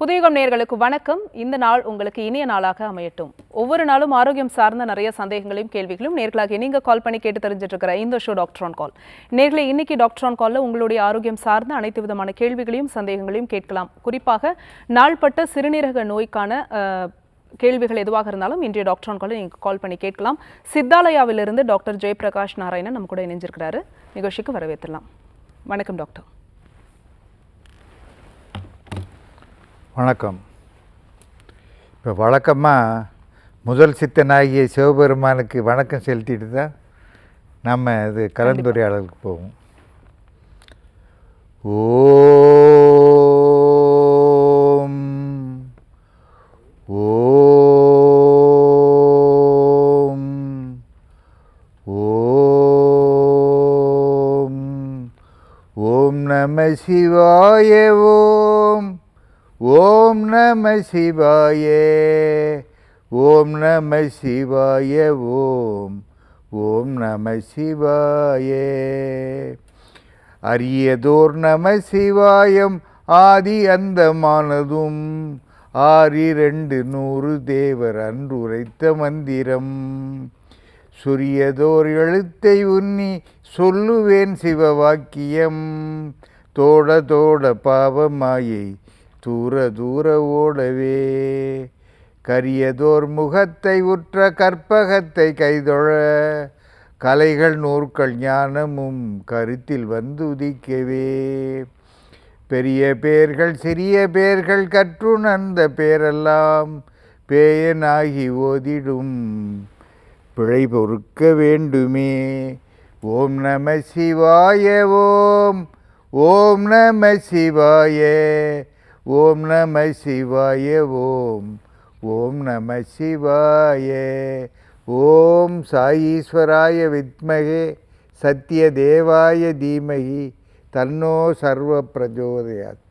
புதியுகம் நேயர்களுக்கு வணக்கம். இந்த நாள் உங்களுக்கு இனிய நாளாக அமையட்டும். ஒவ்வொரு நாளும் ஆரோக்கியம் சார்ந்த நிறைய சந்தேகங்களையும் கேள்விகளும் நேர்களாக நீங்க கால் பண்ணி கேட்டு தெரிஞ்சிட்டு இருக்கிற இந்த ஷோ டாக்டர் ஆன் கால். நேர்களே, இன்னைக்கு டாக்டர் ஆன் கால்ல உங்களுடைய ஆரோக்கியம் சார்ந்த அனைத்து விதமான கேள்விகளையும் சந்தேகங்களையும் கேட்கலாம். குறிப்பாக நாள்பட்ட சிறுநீரக நோய்க்கான கேள்விகள் எதுவாக இருந்தாலும் இன்றைய டாக்டர் ஆன் காலில் நீங்கள் கால் பண்ணி கேட்கலாம். சித்தாலயாவிலிருந்து டாக்டர் ஜெயபிரகாஷ் நாராயணன் நம்ம கூட இணைஞ்சிருக்கிறாரு. நிகழ்ச்சிக்கு வரவேற்றலாம். வணக்கம் டாக்டர். வணக்கம். இப்போ வழக்கமாக முதல் சித்தனாகிய சிவபெருமானுக்கு வணக்கம் செலுத்திட்டு தான் நம்ம இது கலந்துரையாடலுக்கு போவோம். ஓம் ஓம் ஓம் ஓம் நம சிவாய. ஓம் ஓம் நம சிவாய. ஓம் நம சிவாய. ஓம் ஓம் நம சிவாய. அரியதோர் நம சிவாயம் ஆதி அந்தமானதும் 6,200 தேவர் அன்றுரைத்த மந்திரம். சுரியதோர் எழுத்தை உன்னி சொல்லுவேன் சிவவாக்கியம். தோட தோட பாவமாயை தூர தூர ஓடவே. கரியதோர் முகத்தை உற்ற கற்பகத்தை கைதொழ கலைகள் நூற்கள் ஞானமும் கருத்தில் வந்து உதிக்கவே. பெரிய பேர்கள் சிறிய பேர்கள் கற்றுணர்ந்த பேரெல்லாம் பேயனாகி ஓதிடும் பிழை பொறுக்க வேண்டுமே. ஓம் நம சிவாய. ஓம் ஓம் நம சிவாய. ஓம் நம சிவாய. ஓம் ஓம் நம சிவாய. ஓம் சாயீஸ்வராய வித்மகே சத்யதேவாய தீமகி தன்னோ சர்வ பிரஜோதயாத்.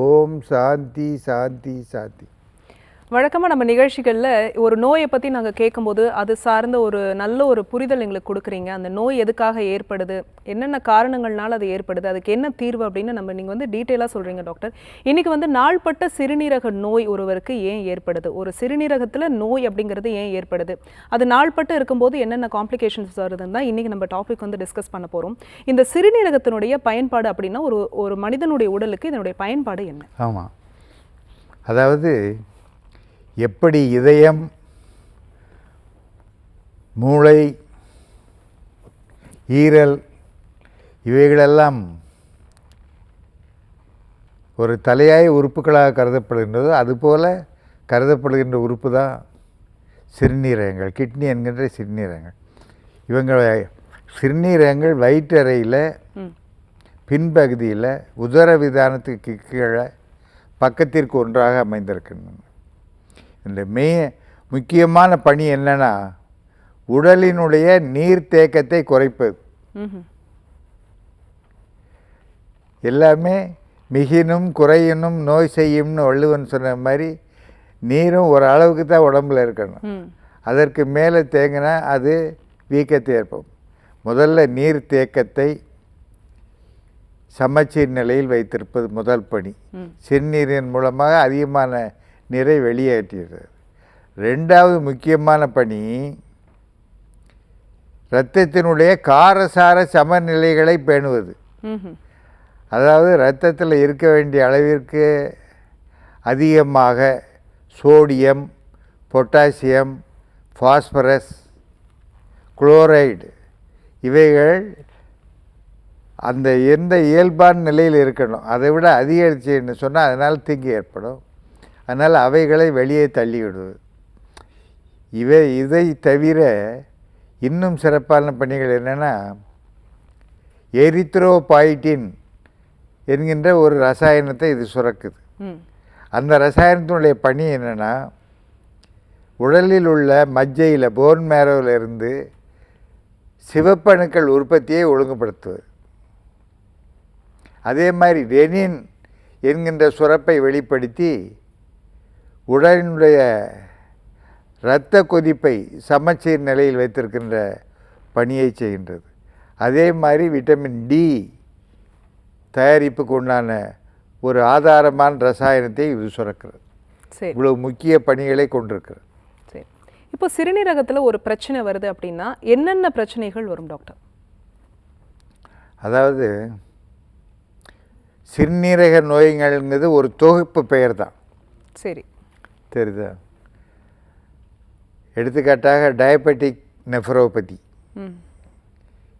ஓம் சாந்தி சாந்தி சாந்தி. வழக்கமாக நம்ம நிகழ்ச்சிகளில் ஒரு நோயை பற்றி நாங்கள் கேட்கும்போது அது சார்ந்த ஒரு நல்ல ஒரு புரிதல் எங்களுக்கு கொடுக்குறீங்க. அந்த நோய் எதுக்காக ஏற்படுது, என்னென்ன காரணங்கள்னால அது ஏற்படுது, அதுக்கு என்ன தீர்வு அப்படின்னு நீங்கள் டீட்டெயிலாக சொல்கிறீங்க டாக்டர். இன்றைக்கி நாள்பட்ட சிறுநீரக நோய் ஒருவருக்கு ஏன் ஏற்படுது, ஒரு சிறுநீரகத்தில் நோய் அப்படிங்கிறது ஏன் ஏற்படுது, அது நாள்பட்டு இருக்கும்போது என்னென்ன காம்ப்ளிகேஷன்ஸ் வருதுன்னு தான் இன்றைக்கி நம்ம டாபிக் டிஸ்கஸ் பண்ண போகிறோம். இந்த சிறுநீரகத்தினுடைய பயன்பாடு அப்படின்னா ஒரு மனிதனுடைய உடலுக்கு இதனுடைய பயன்பாடு என்ன? ஆமாம், அதாவது எப்படி இதயம், மூளை, ஈரல் இவைகளெல்லாம் ஒரு தலையாய உறுப்புகளாக கருதப்படுகின்றதோ அதுபோல் கருதப்படுகின்ற உறுப்பு தான் சிறுநீரகங்கள், கிட்னி என்கின்ற சிறுநீரகங்கள். இவங்களை சிறுநீரகங்கள் வயிற்றறையில் பின்பகுதியில் உதரவிதானத்துக்கு கீழே பக்கத்திற்கு ஒன்றாக அமைந்திருக்கின்றன. இந்த முக்கியமான பணி என்னன்னா உடலினுடைய நீர்த்தேக்கத்தை குறைப்பது. எல்லாமே மிகினும் குறையினும் நோய் செய்யும்னு வள்ளுவன் சொன்ன மாதிரி நீரும் ஒரு அளவுக்கு தான் உடம்புல இருக்கணும். அதற்கு மேலே தேங்கினா அது வீக்கத்தை ஏற்படும். முதல்ல நீர் தேக்கத்தை சமச்சீர் நிலையில் வைத்திருப்பது முதல் பணி. சிறுநீரின் மூலமாக அதிகமான நீரை வெளியேற்றுகிறது. ரெண்டாவது முக்கியமான பணி இரத்தத்தினுடைய காரசார சமநிலைகளை பேணுவது. அதாவது இரத்தத்தில் இருக்க வேண்டிய அளவிற்கு அதிகமாக சோடியம், பொட்டாசியம், பாஸ்பரஸ், குளோரைடு இவைகள் அந்த எந்த இயல்பான நிலையில் இருக்கணும். அதை விட அதிகரிச்சுன்னு சொன்னால் அதனால் தீங்கு ஏற்படும். அதனால் அவைகளை வெளியே தள்ளிவிடுவது. இதை தவிர இன்னும் சிறப்பான பணிகள் என்னென்னா எரித்ரோபாய்டின் என்கின்ற ஒரு ரசாயனத்தை இது சுரக்குது. அந்த ரசாயனத்தினுடைய பணி என்னென்னா உடலில் உள்ள மஜ்ஜையில் போன் மேரோவில் இருந்து சிவப்பணுக்கள் உற்பத்தியை ஒழுங்குபடுத்துவது. அதே மாதிரி ரெனின் என்கின்ற சுரப்பை வெளிப்படுத்தி உடலினுடைய இரத்த கொதிப்பை சமச்சீர் நிலையில் வைத்திருக்கின்ற பணியை செய்கின்றது. அதே மாதிரி விட்டமின் டி தயாரிப்புக்கு உண்டான ஒரு ஆதாரமான ரசாயனத்தை இது சுரக்கிறது. சரி இவ்வளவு முக்கிய பணிகளை கொண்டிருக்கிறது. சரி. இப்போ சிறுநீரகத்தில் ஒரு பிரச்சனை வருது அப்படின்னா என்னென்ன பிரச்சனைகள் வரும் டாக்டர்? அதாவது சிறுநீரக நோய்கள்ங்கிறது ஒரு தொகுப்பு பெயர் தான். சரி தெரியுதா? எடுத்துக்காட்டாக டயபெட்டிக் நெஃப்ரோபதி, ம்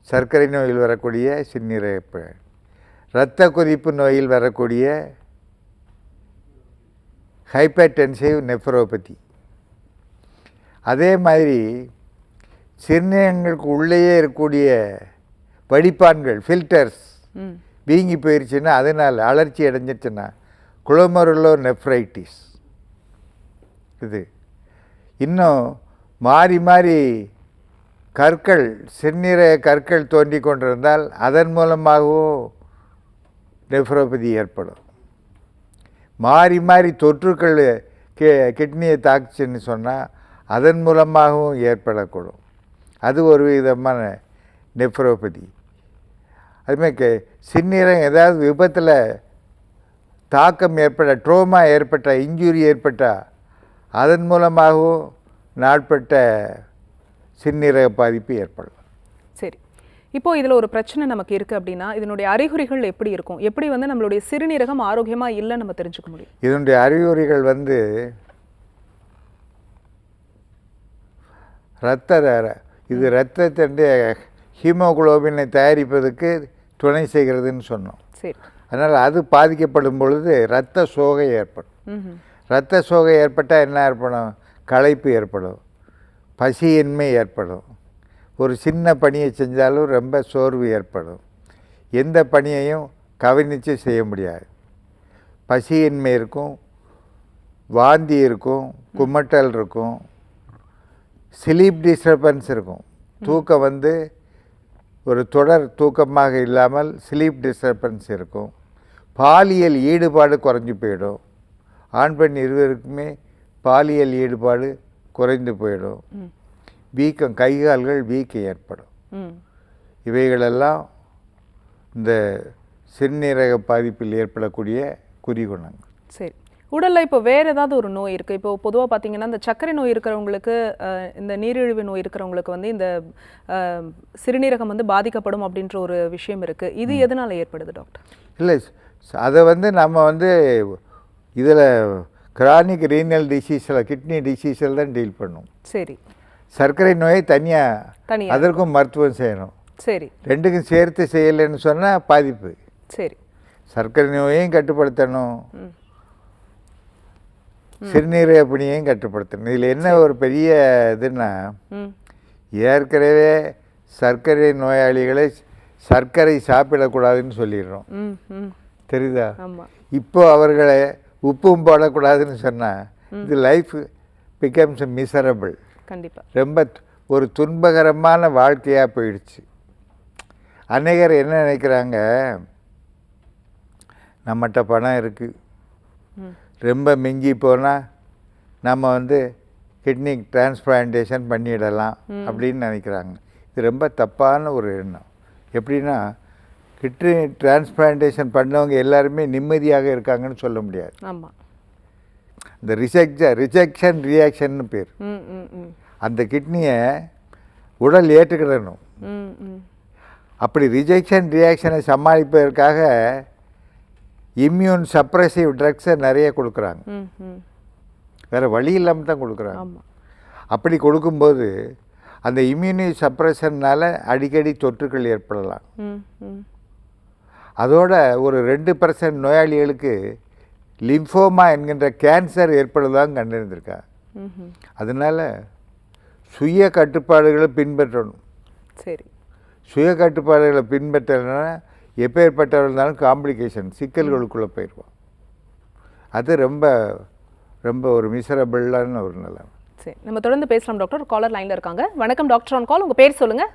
சர்க்கரை நோயில் வரக்கூடிய சிறுநீரக, இரத்த கொதிப்பு நோயில் வரக்கூடிய ஹைப்பர்டென்சிவ் நெஃப்ரோபதி. அதே மாதிரி சிறுநீரகங்களுக்கு உள்ளேயே இருக்கக்கூடிய வடிப்பான்கள் ஃபில்டர்ஸ் ம் வீங்கி போயிடுச்சுன்னா, அதனால் அலர்ச்சி அடைஞ்சிச்சுன்னா குளோமருலோ நெஃப்ரைட்டிஸ். இது இன்னும் மாறி மாறி கற்கள், சிறுநீரக கற்கள் தோன்றி கொண்டிருந்தால் அதன் மூலமாகவும் நெஃப்ரோபதி ஏற்படும். மாறி மாறி தொற்றுக்கள் கிட்னியை தாக்குச்சுன்னு சொன்னால் அதன் மூலமாகவும் ஏற்படக்கூடும். அது ஒரு விதமான நெஃப்ரோபதி. அதுமாதிரி சிறுநீரகம் ஏதாவது விபத்தில் தாக்கம் ஏற்பட்ட, ட்ரோமா ஏற்பட்ட, இன்ஜுரி ஏற்பட்டால் அதன் மூலமாகவும் நாட்பட்ட சிறுநீரக பாதிப்பு ஏற்படலாம். சரி. இப்போ இதில் ஒரு பிரச்சனை நமக்கு இருக்குது அப்படின்னா இதனுடைய அறிகுறிகள் எப்படி இருக்கும்? எப்படி வந்து நம்மளுடைய சிறுநீரகம் ஆரோக்கியமாக இல்லைன்னு நம்ம தெரிஞ்சுக்க முடியும்? இதனுடைய அறிகுறிகள் வந்து இது இரத்தத்தினுடைய ஹீமோகுளோபினை தயாரிப்பதற்கு துணை செய்கிறதுன்னு சொன்னோம். சரி. அதனால் அது பாதிக்கப்படும் பொழுது இரத்த சோகை ஏற்படும். ம் இரத்த சோகை ஏற்பட்டால் என்ன ஏற்படும்? களைப்பு ஏற்படும், பசியின்மை ஏற்படும், ஒரு சின்ன பணியை செஞ்சாலும் ரொம்ப சோர்வு ஏற்படும், எந்த பணியையும் கவனித்து செய்ய முடியாது, பசியின்மை இருக்கும், வாந்தி இருக்கும், குமட்டல் இருக்கும், ஸ்லீப் டிஸ்டர்பன்ஸ் இருக்கும். தூக்கம் வந்து ஒரு தொடர் தூக்கமாக இல்லாமல் ஸ்லீப் டிஸ்டர்பன்ஸ் இருக்கும். பாலியல் ஈடுபாடு குறைஞ்சி போயிடும். ஆண் பெண் இருவருக்குமே பாலியல் ஈடுபாடு குறைந்து போயிடும். வீக்கம், கைகால்கள் வீக்கம் ஏற்படும். இவைகளெல்லாம் இந்த சிறுநீரக பாதிப்பில் ஏற்படக்கூடிய குறிகுணங்கள். சரி. உடலில் இப்போ வேறு ஏதாவது ஒரு நோய் இருக்குது? இப்போ பொதுவாக பார்த்தீங்கன்னா இந்த சர்க்கரை நோய் இருக்கிறவங்களுக்கு, இந்த நீரிழிவு நோய் இருக்கிறவங்களுக்கு வந்து இந்த சிறுநீரகம் வந்து பாதிக்கப்படும் அப்படின்ற ஒரு விஷயம் இருக்குது. இது எதனால் ஏற்படுது டாக்டர்? இல்லை, அதை வந்து நம்ம வந்து இதில் கிரானிக் ரீனல் டிசீஸில், கிட்னி டிசீஸில் தான் டீல் பண்ணும். சரி. சர்க்கரை நோயை தனியாக அதற்கும் மருத்துவம் செய்யணும். சரி. ரெண்டுக்கும் சேர்த்து செய்யலைன்னு சொன்னால் பாதிப்பு. சரி. சர்க்கரை நோயையும் கட்டுப்படுத்தணும், சிறுநீரக பணியையும் கட்டுப்படுத்தணும். இதில் என்ன ஒரு பெரிய இதுன்னா, ஏற்கனவே சர்க்கரை நோயாளிகளை சர்க்கரை சாப்பிடக்கூடாதுன்னு சொல்லிடுறோம். தெரியுதா? இப்போ அவர்களை உப்பும் போடக்கூடாதுன்னு சொன்னால் இது லைஃப் பிகம்ஸ் மிசரபிள். கண்டிப்பாக ரொம்ப ஒரு துன்பகரமான வாழ்க்கையாக போயிடுச்சு. அநேகர் என்ன நினைக்கிறாங்க, நம்மகிட்ட பணம் இருக்குது, ரொம்ப மிஞ்சி போனால் நம்ம வந்து கிட்னி டிரான்ஸ்பிளான்டேஷன் பண்ணிடலாம் அப்படின்னு நினைக்கிறாங்க. இது ரொம்ப தப்பான ஒரு எண்ணம். எப்படின்னா, கிட்னி டிரான்ஸ்பிளான்டேஷன் பண்ணவங்க எல்லாருமே நிம்மதியாக இருக்காங்கன்னு சொல்ல முடியாது. ஆமாம். இந்த ரிஜெக்ஷன் ரியாக்ஷன்னு பேர். அந்த கிட்னியை உடல் ஏற்றுக்கிடணும். அப்படி ரிஜெக்ஷன் ரியாக்ஷனை சமாளிப்பதற்காக இம்யூன் சப்ரஸிவ் ட்ரக்ஸை நிறைய கொடுக்குறாங்க. வேறு வழி இல்லாமல் தான் கொடுக்குறாங்க. அப்படி கொடுக்கும்போது அந்த இம்யூனி சப்ரஷன்னால் அடிக்கடி தொற்றுக்கள் ஏற்படலாம். அதோட ஒரு 2% நோயாளிகளுக்கு லிம்ஃபோமா என்கின்ற கேன்சர் ஏற்படுவதாக கண்டறிந்திருக்கா. அதனால் சுய கட்டுப்பாடுகளை பின்பற்றணும். சரி. சுய கட்டுப்பாடுகளை பின்பற்றலைன்னா எப்பேற்பட்டவர்கள் இருந்தாலும் காம்ப்ளிகேஷன், சிக்கல்களுக்குள்ளே போயிடுவோம். அது ரொம்ப ரொம்ப ஒரு மிசரபிளான ஒரு நிலை. சரி, நம்ம தொடர்ந்து பேசலாம் டாக்டர். காலர் லைனில் இருக்காங்க. வணக்கம் டாக்டர் ஆன் கால். உங்கள் பேர் சொல்லுங்கள்.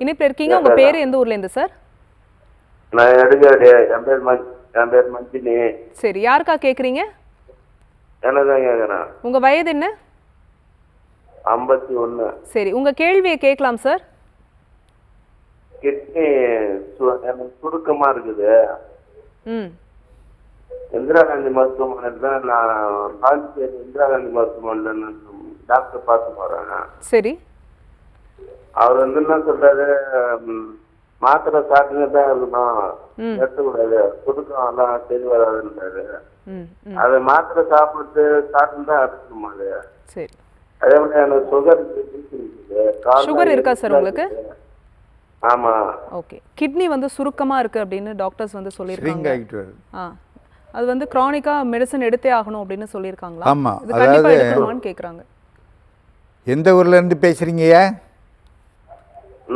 இனிப்பு இருக்கீங்க. உங்கள் பேர் எந்த ஊர்லேருந்து சார்? நான் எடுக்காடு. என் பேர் மஞ்சினி. சரி, யாருக்கா கேட்குறீங்க? என்னதான் கேட்குறேன். உங்கள் வயது என்ன? 51. சரி, உங்கள் கேள்வியை கேட்கலாம் சார். கிட்னி எனக்கு சுருக்கமாக இருக்குது. இந்திரா காந்தி மருத்துவமனையில் தான் நான் பாண்டிச்சேரி இந்திரா காந்தி மருத்துவமனையில் நான் டாக்டர் பார்த்து போறேன். சரி. அவர் வந்து என்ன சொல்றாரு, மாத்திரை சாப்பிட்டுன்னு தான் இருக்கணும், எடுத்துக்கூடாது, புதுக்கம் எல்லாம் சரி வராதுன்றாரு. அது மாத்திரை சாப்பிட்டு தான் எடுக்கணுமா அது? சரி. அதே மாதிரி எனக்கு சுகர் இருக்கா சார் உங்களுக்கு? ஆமா. ஓகே. கிட்னி வந்து சுருக்கமா இருக்கு அப்படின்னு டாக்டர்ஸ் வந்து சொல்லியிருக்காங்க. அது வந்து கிரானிக்கா மெடிசன் எடுத்தே ஆகணும் அப்படின்னு சொல்லியிருக்காங்களா? ஆமா. இது கண்டிப்பா எடுக்கணுமான்னு கேக்குறாங்க. எந்த ஊர்ல இருந்து பேசுறீங்கயா?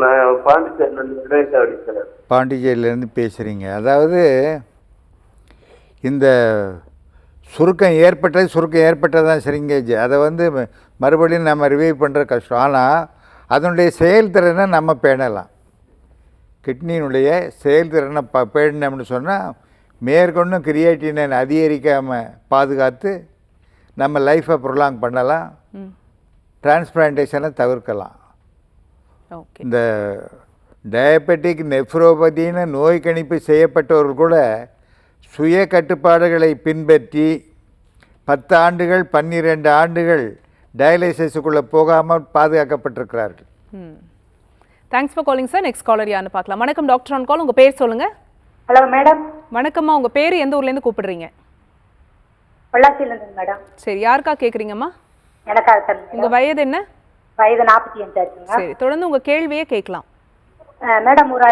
நான் பாண்டிச்சேரியில பாண்டிச்சேரியிலேருந்து பேசுகிறீங்க. அதாவது இந்த சுருக்கம் ஏற்பட்டதான் சரிங்க. அதை வந்து மறுபடியும் நம்ம ரிவைவ் பண்ணுற கஷ்டம். ஆனால் அதனுடைய செயல்திறனை நம்ம பேணலாம். கிட்னியினுடைய செயல்திறனை பேணினோம்னு சொன்னால் மேற்கொண்டும் கிரியேட்டினை அதிகரிக்காமல் பாதுகாத்து நம்ம லைஃப்பை ப்ரொலாங் பண்ணலாம், டிரான்ஸ்பிளான்டேஷனை தவிர்க்கலாம். இந்த டயபெட்டிக் நெஃப்ரோபதின்னு நோய் கணிப்பு செய்யப்பட்டவர்கள் கூட சுய கட்டுப்பாடுகளை பின்பற்றி 10 ஆண்டுகள் 12 ஆண்டுகள் டயாலிசிஸுக்குள்ளே போகாமல் பாதுகாக்கப்பட்டிருக்கிறார்கள். Thanks for calling sir. Next caller யாருன்னு பார்க்கலாம். வணக்கம் டாக்டர் ஆன் கால். உங்கள் பேர் சொல்லுங்கள். Hello madam. வணக்கம்மா. உங்கள் பேர் எந்த ஊர்லேருந்து கூப்பிடுறீங்க? பொள்ளாச்சியிலேருந்து மேடம். சரி. யாருக்கா கேட்குறீங்கம்மா? எனக்காக தான். உங்கள் வயது என்ன? வயது 45 ஆச்சுங்க. சரி, தொடர்ந்து உங்கள் கேள்வியே கேட்கலாம். மேடம் ஒரு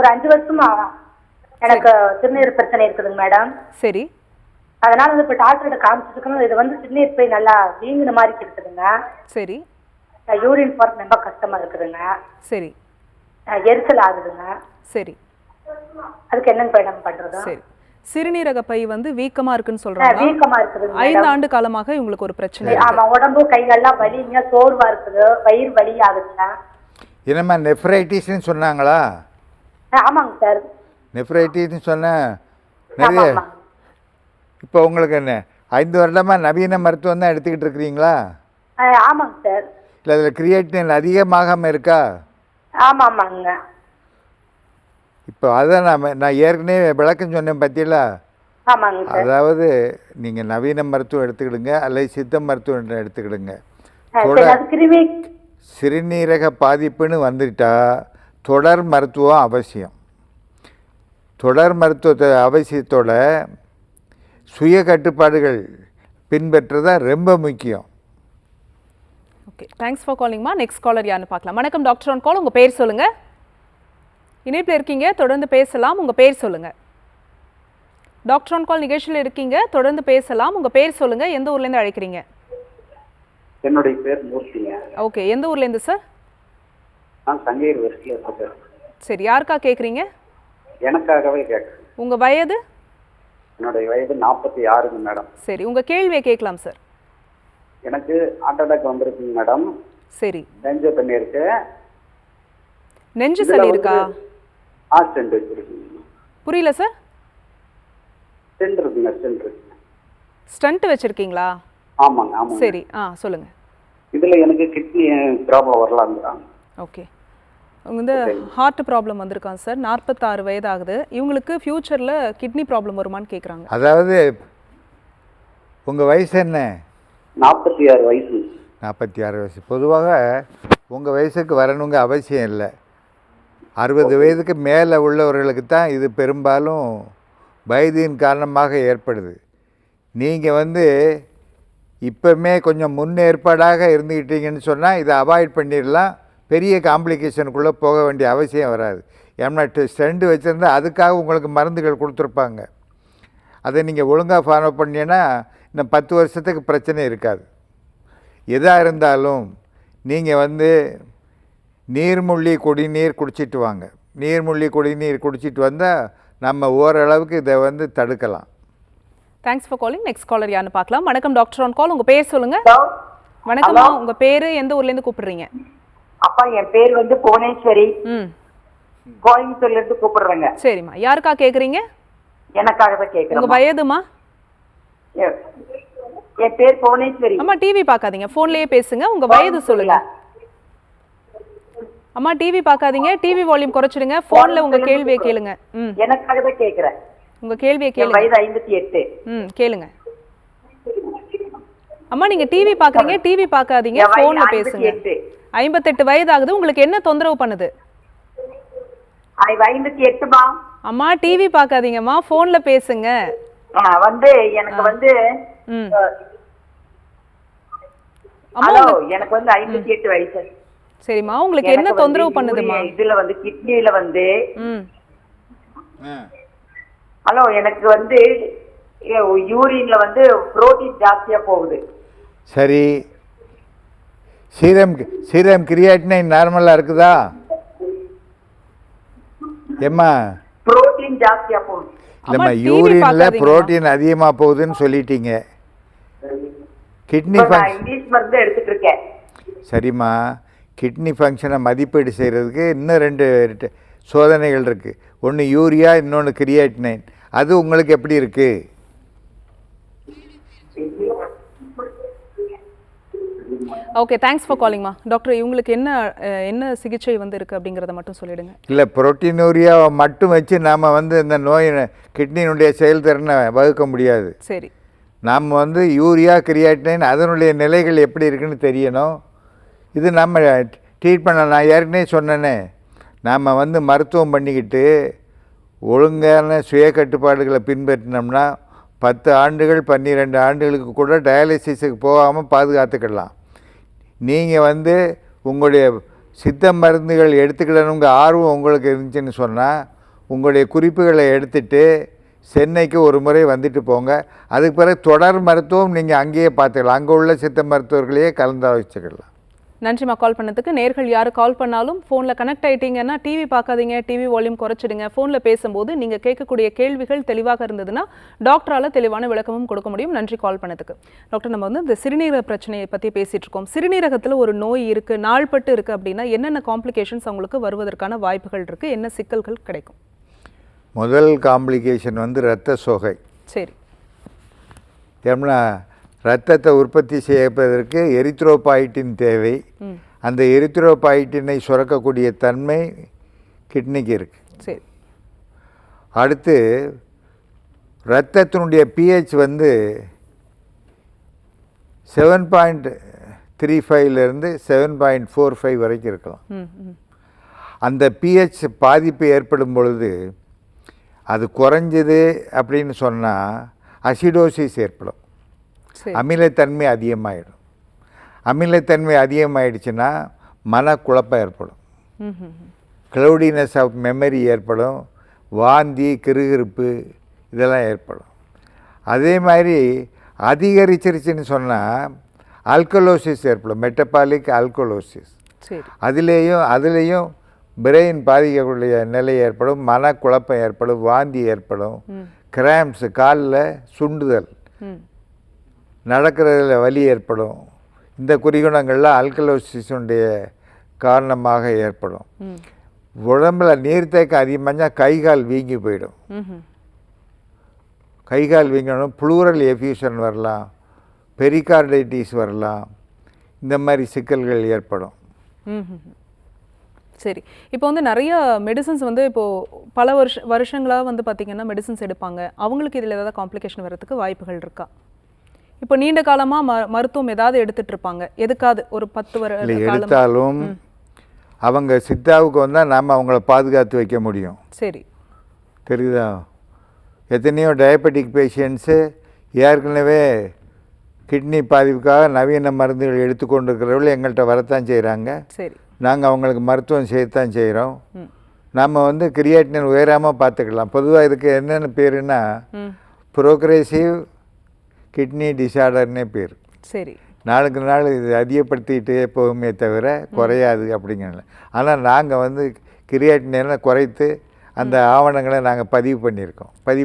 5 வருஷமா எனக்கு சிறுநீர் பிரச்சனை இருக்குதுங்க மேடம். சரி. அதனால வந்து இப்போ டாக்டர்கிட்ட காமிச்சிருக்கணும். இது வந்து சிறுநீர் போய் நல்லா வீங்கின மாதிரி இருக்குதுங்க. சரி. யூரின் போகிறது ரொம்ப கஷ்டமா இருக்குதுங்க. சரி. எரிச்சல் ஆகுதுங்க. சரி. அதுக்கு என்னங்க மேடம் பண்றது? சரி. சிறுநீரக பை வந்து வீக்கமா இருக்குன்னு சொல்றாங்க. வீக்கமா இருக்குது. 5 ஆண்டு காலமாக உங்களுக்கு ஒரு பிரச்சனை. ஆமா, உடம்பு கைகள்லாம் வலிங்க, சோர்வா இருக்குது, வயிறு வலி ஆகுதுங்க. என்னம்மா நெஃப்ரைட்டிஸ்ன்னு சொன்னாங்களா? ஆமாங்க சார். நெஃப்ரைட்டிஸ்ன்னு சொன்ன நிறைய. இப்போ உங்களுக்கு என்ன 5 வருடமாக நவீன மருத்துவம் தான் எடுத்துக்கிட்டு இருக்கிறீங்களா? ஆமாங்க சார். இல்லை அதில் கிரியேட்டின் அதிகமாகாமல் இருக்கா? ஆமாங்க. இப்போ அதான் நான் ஏற்கனவே விளக்கம் சொன்னேன் பார்த்தீங்களா? ஆமாங்க சார். அதாவது நீங்கள் நவீன மருத்துவம் எடுத்துக்கிடுங்க அல்லது சித்த மருத்துவம் எடுத்துக்கிடுங்க. சிறுநீரக பாதிப்புன்னு வந்துட்டா தொடர் மருத்துவம் அவசியம். தொடர் மருத்துவத்தை அவசியத்தோட சுய கட்டுப்பாடுகள் பின்பற்றுறதா ரொம்ப முக்கியம். ஓகே, தேங்க்ஸ் ஃபார் காலிங்மா. நெக்ஸ்ட் காலர் யாருன்னு பார்க்கலாம். வணக்கம் டாக்டர் ஆன் கால். உங்கள் பேர் சொல்லுங்கள். இணைப்பில் இருக்கீங்க, தொடர்ந்து பேசலாம். உங்கள் பேர் சொல்லுங்கள். டாக்டர் ஆன் கால் நிகழ்ச்சியில் இருக்கீங்க, தொடர்ந்து பேசலாம். உங்கள் பேர் சொல்லுங்கள். எந்த ஊர்லேருந்து அழைக்கிறீங்க? என்னுடைய பேர் மூர்த்திங்க. ஓகே, எந்த ஊர்லேருந்து சார்? நான் தங்கையூர் வெஸ்ட்ல இருக்கேன். சரி, யாருக்கா கேட்குறீங்க? எனக்காகவே கேட்குறேன். உங்கள் வயது? என்னுடைய வயது 46 மேடம். சரி, உங்கள் கேள்வியை கேட்கலாம் சார். எனக்கு ஹார்ட் அட்டாக் வந்திருக்குங்க மேடம். சரி. நெஞ்சு தண்ணி இருக்கு. நெஞ்சு சளி இருக்கா? ஸ்டென்ட் வச்சிருக்கீங்க. புரியல சார். ஸ்டென்ட் இருக்குங்க. ஸ்டென்ட் வச்சிருக்கீங்களா? ஆமாங்க. சரி, சொல்லுங்க. இதுல எனக்கு கிட்னி ப்ராப்ளம் வரலாங்களா? ஓகே, வந்து ஹார்ட் ப்ராப்ளம் வந்திருக்காங்க சார். 46 வயது ஆகுது. இவங்களுக்கு ஃபியூச்சரில் கிட்னி ப்ராப்ளம் வருமானு கேட்குறாங்க. அதாவது உங்கள் வயசு என்ன? 46 வயசு. 46 வயசு. பொதுவாக உங்கள் வயசுக்கு வரணுங்க அவசியம் இல்லை. 60 வயதுக்கு மேலே உள்ளவர்களுக்கு தான் இது பெரும்பாலும் வயதின் காரணமாக ஏற்படுது. நீங்கள் வந்து இப்போமே கொஞ்சம் முன்னேற்பாடாக இருந்துக்கிட்டீங்கன்னு சொன்னால் இதை அவாய்ட் பண்ணிடலாம். பெரிய காம்ப்ளிகேஷனுக்குள்ளே போக வேண்டிய அவசியம் வராது. ஏன்னா ஸ்டெண்ட் வச்சுருந்தா அதுக்காக உங்களுக்கு மருந்துகள் கொடுத்துருப்பாங்க. அதை நீங்கள் ஒழுங்காக ஃபாலோ பண்ணீங்கன்னா இன்னும் 10 வருஷத்துக்கு பிரச்சனை இருக்காது. எதாக இருந்தாலும் நீங்கள் வந்து நீர்மூழ்கி குடிநீர் குடிச்சிட்டு வாங்க. நீர்மூழ்கி குடிநீர் குடிச்சிட்டு வந்தால் நம்ம ஓரளவுக்கு இதை வந்து தடுக்கலாம். Thanks for calling. Next caller யாருன்னு பார்க்கலாம். வணக்கம் டாக்டர் ஆன் கால். உங்கள் பேர் சொல்லுங்கள். வணக்கம்மா. உங்கள் பேர் எந்த ஊர்லேருந்து கூப்பிடுறீங்க? அப்பா, என் பேர் வந்து புவனேஸ்வரி. கோயம்புத்தூர்ல இருந்து கூப்பிடுறேங்க. சரிம்மா, யாருக்கா கேட்குறீங்க? எனக்காக தான் கேட்குறேன். உங்கள் வயதுமா? என் பேர் புவனேஸ்வரி. அம்மா டிவி பார்க்காதீங்க, ஃபோன்லேயே பேசுங்க. உங்கள் வயது சொல்லுங்க. அம்மா டிவி பார்க்காதீங்க, டிவி வால்யூம் குறைச்சிடுங்க, ஃபோனில் உங்கள் கேள்வியை கேளுங்க. எனக்காக தான் கேட்குறேன். உங்க கேள்வியை என் கேளுங்க. வயது 58. கேளுங்க. அம்மா நீங்க டிவி பாக்குறீங்க, டிவி பார்க்காதீங்க, என் வயது போன்ல பேசுங்க. 58. 58 வயது ஆகுது. உங்களுக்கு என்ன தொந்தரவு பண்ணுது? 58மா. அம்மா டிவி பார்க்காதீங்கம்மா, போன்ல பேசுங்க. எனக்கு வந்து ம். அம்மா ஹலோ, எனக்கு வந்து 58 வயசு. சரிம்மா, உங்களுக்கு என்ன தொந்தரவு பண்ணுதுமா? இதுல வந்து கிட்னில வந்து ம். ஹலோ, எனக்கு வந்து யூரின்ல வந்து புரோட்டீன் ஜாஸ்தியா போகுது. சரி, சீரம் கிரியாட்டினைன் நார்மலாக இருக்குதா? ஏம்மா புரோட்டீன் ஜாஸ்தியா போகுது. இல்லைம்மா, அம்மா, TV யூரின்ல பார்க்காதீங்கம்மா. புரோட்டீன் அதிகமாக போகுதுன்னு சொல்லிட்டீங்க. கிட்னி இப்ப நான் இங்கிலீஷ் மருந்து எடுத்துட்டு இருக்கேன். சரிம்மா, கிட்னி ஃபங்க்ஷனை மதிப்பீடு செய்கிறதுக்கு இன்னும் 2 சோதனைகள் இருக்குது. ஒன்று யூரியா, இன்னொன்று கிரியாட்டினைன். அது உங்களுக்கு எப்படி இருக்குது? ஓகே, தேங்க்ஸ் ஃபார் காலிங்மா. டாக்டர், இவங்களுக்கு என்ன சிகிச்சை வந்து இருக்கு அப்படிங்கறத மட்டும் சொல்லிடுங்க. இல்லை, புரோட்டீனூரியாவை மட்டும் வச்சு நாம் வந்து இந்த நோய் கிட்னியினுடைய செயல்திறனை வகுக்க முடியாது. சரி. நாம் வந்து யூரியா, கிரியாட்டினைன் அதனுடைய நிலைகள் எப்படி இருக்குன்னு தெரியணும். இது நம்ம ட்ரீட் பண்ண, நான் ஏற்கனவே சொன்னேனே, நாம் வந்து மருத்துவம் பண்ணிக்கிட்டு ஒழுங்கான சுய கட்டுப்பாடுகளை பின்பற்றினோம்னா 10 ஆண்டுகள் 12 ஆண்டுகளுக்கு கூட டயாலிசிஸுக்கு போகாமல் பாதுகாத்துக்கிடலாம். நீங்கள் வந்து உங்களுடைய சித்த மருந்துகள் எடுத்துக்கிடணுங்க ஆர்வம் உங்களுக்கு இருந்துச்சுன்னு சொன்னால் உங்களுடைய குறிப்புகளை எடுத்துகிட்டு சென்னைக்கு ஒரு முறை வந்துட்டு போங்க. அதுக்கு பிறகு தொடர் மருத்துவம் நீங்கள் அங்கேயே பார்த்துக்கலாம். அங்கே உள்ள சித்த மருத்துவர்களையே கலந்தாலோசிச்சுக்கலாம். நன்றிம்மா கால் பண்ணதுக்கு. நேர்கள் யார் கால் பண்ணாலும் ஃபோனில் கனெக்ட் ஆகிட்டீங்கன்னா டிவி பார்க்காதீங்க, டிவி வால்யூம் குறைச்சிடுங்க. ஃபோனில் பேசும்போது நீங்கள் கேட்கக்கூடிய கேள்விகள் தெளிவாக இருந்ததுன்னா டாக்டரால் தெளிவான விளக்கமும் கொடுக்க முடியும். நன்றி கால் பண்ணதுக்கு. டாக்டர், நம்ம வந்து இந்த சிறுநீரக பிரச்சனையை பற்றி பேசிகிட்டு இருக்கோம். சிறுநீரகத்தில் ஒரு நோய் இருக்குது, நாள்பட்டு இருக்குது அப்படின்னா என்னென்ன காம்ப்ளிகேஷன்ஸ் அவங்களுக்கு வருவதற்கான வாய்ப்புகள் இருக்குது, என்ன சிக்கல்கள் கிடைக்கும்? முதல் காம்ப்ளிகேஷன் வந்து இரத்த சோகை. சரி. ஏன்னா இரத்தத்தை உற்பத்தி செய்வதற்கு எரித்ரோபாய்ட்டின் தேவை. அந்த எரித்ரோபாய்ட்டினை சுரக்கக்கூடிய தன்மை கிட்னிக்கு இருக்குது. சரி. அடுத்து இரத்தத்தினுடைய பிஹெச் வந்து 7.35 7.45 வரைக்கும் இருக்கலாம். அந்த பிஹெச் பாதிப்பு ஏற்படும் பொழுது அது குறைஞ்சது அப்படின்னு சொன்னால் அசிடோசிஸ் ஏற்படும். அமிலத்தன்மை அதிகமாகிடும். அமிலத்தன்மை அதிகமாகிடுச்சுன்னா மனக்குழப்பம் ஏற்படும். க்ளவுடினஸ் ஆஃப் மெமரி ஏற்படும். வாந்தி, கிறுகிறுப்பு இதெல்லாம் ஏற்படும். அதே மாதிரி அதிகரிச்சிருச்சுன்னு சொன்னால் ஆல்கலோசிஸ் ஏற்படும். Metabolic alkalosis. அதுலேயும் பிரெயின் பாதிக்கக்கூடிய நிலை ஏற்படும். மனக்குழப்பம் ஏற்படும். வாந்தி ஏற்படும். கிராம்ஸ், காலில் சுண்டுதல், நடக்கிறதுல வலி ஏற்படும். இந்த குறிகுணங்கள்லாம் ஆல்கலோசிஸுடைய காரணமாக ஏற்படும். உடம்புல நீர்த்தேக்கம் அதிகமாக கை கால் வீங்கி போயிடும். கை கால் வீங்கணும். ப்ளூரல் எஃப்யூஷன் வரலாம், பெரிகார்டைட்டிஸ் வரலாம். இந்த மாதிரி சிக்கல்கள் ஏற்படும். சரி. இப்போ வந்து நிறைய மெடிசன்ஸ் வந்து இப்போது பல வருஷங்களாக வந்து பார்த்திங்கன்னா மெடிசன்ஸ் எடுப்பாங்க. அவங்களுக்கு இதில் ஏதாவது காம்ப்ளிகேஷன் வர்றதுக்கு வாய்ப்புகள் இருக்கா? இப்போ நீண்ட காலமாக மருத்துவம் ஏதாவது எடுத்துகிட்டு இருப்பாங்க, எதுக்காவது ஒரு 10 வருடம் எடுத்தாலும் அவங்க சித்தாவுக்கு வந்தால் நாம் அவங்கள பாதுகாத்து வைக்க முடியும். சரி, தெரியுதா? எத்தனையோ டயபெட்டிக் பேஷண்ட்ஸு ஏற்கனவே கிட்னி பாதிப்புக்காக நவீன மருந்துகள் எடுத்துக்கொண்டு இருக்கிறவர்கள் எங்கள்கிட்ட வரத்தான் செய்கிறாங்க. சரி, நாங்கள் அவங்களுக்கு மருத்துவம் செய்யத்தான் செய்கிறோம். நம்ம வந்து கிரியாட்டினின் உயராமல் பார்த்துக்கலாம். பொதுவாக இதுக்கு என்னென்ன பேருன்னா ப்ரோக்ரெசிவ் கிட்னி டிசார்டர்னே பேர். சரி. நாளுக்கு நாள் இது அதிகப்படுத்திக்கிட்டே போகுமே தவிர குறையாது அப்படிங்கிறல. ஆனால் நாங்கள் வந்து கிரியாட்டினை குறைத்து அந்த ஆவணங்களை நாங்கள் பதிவு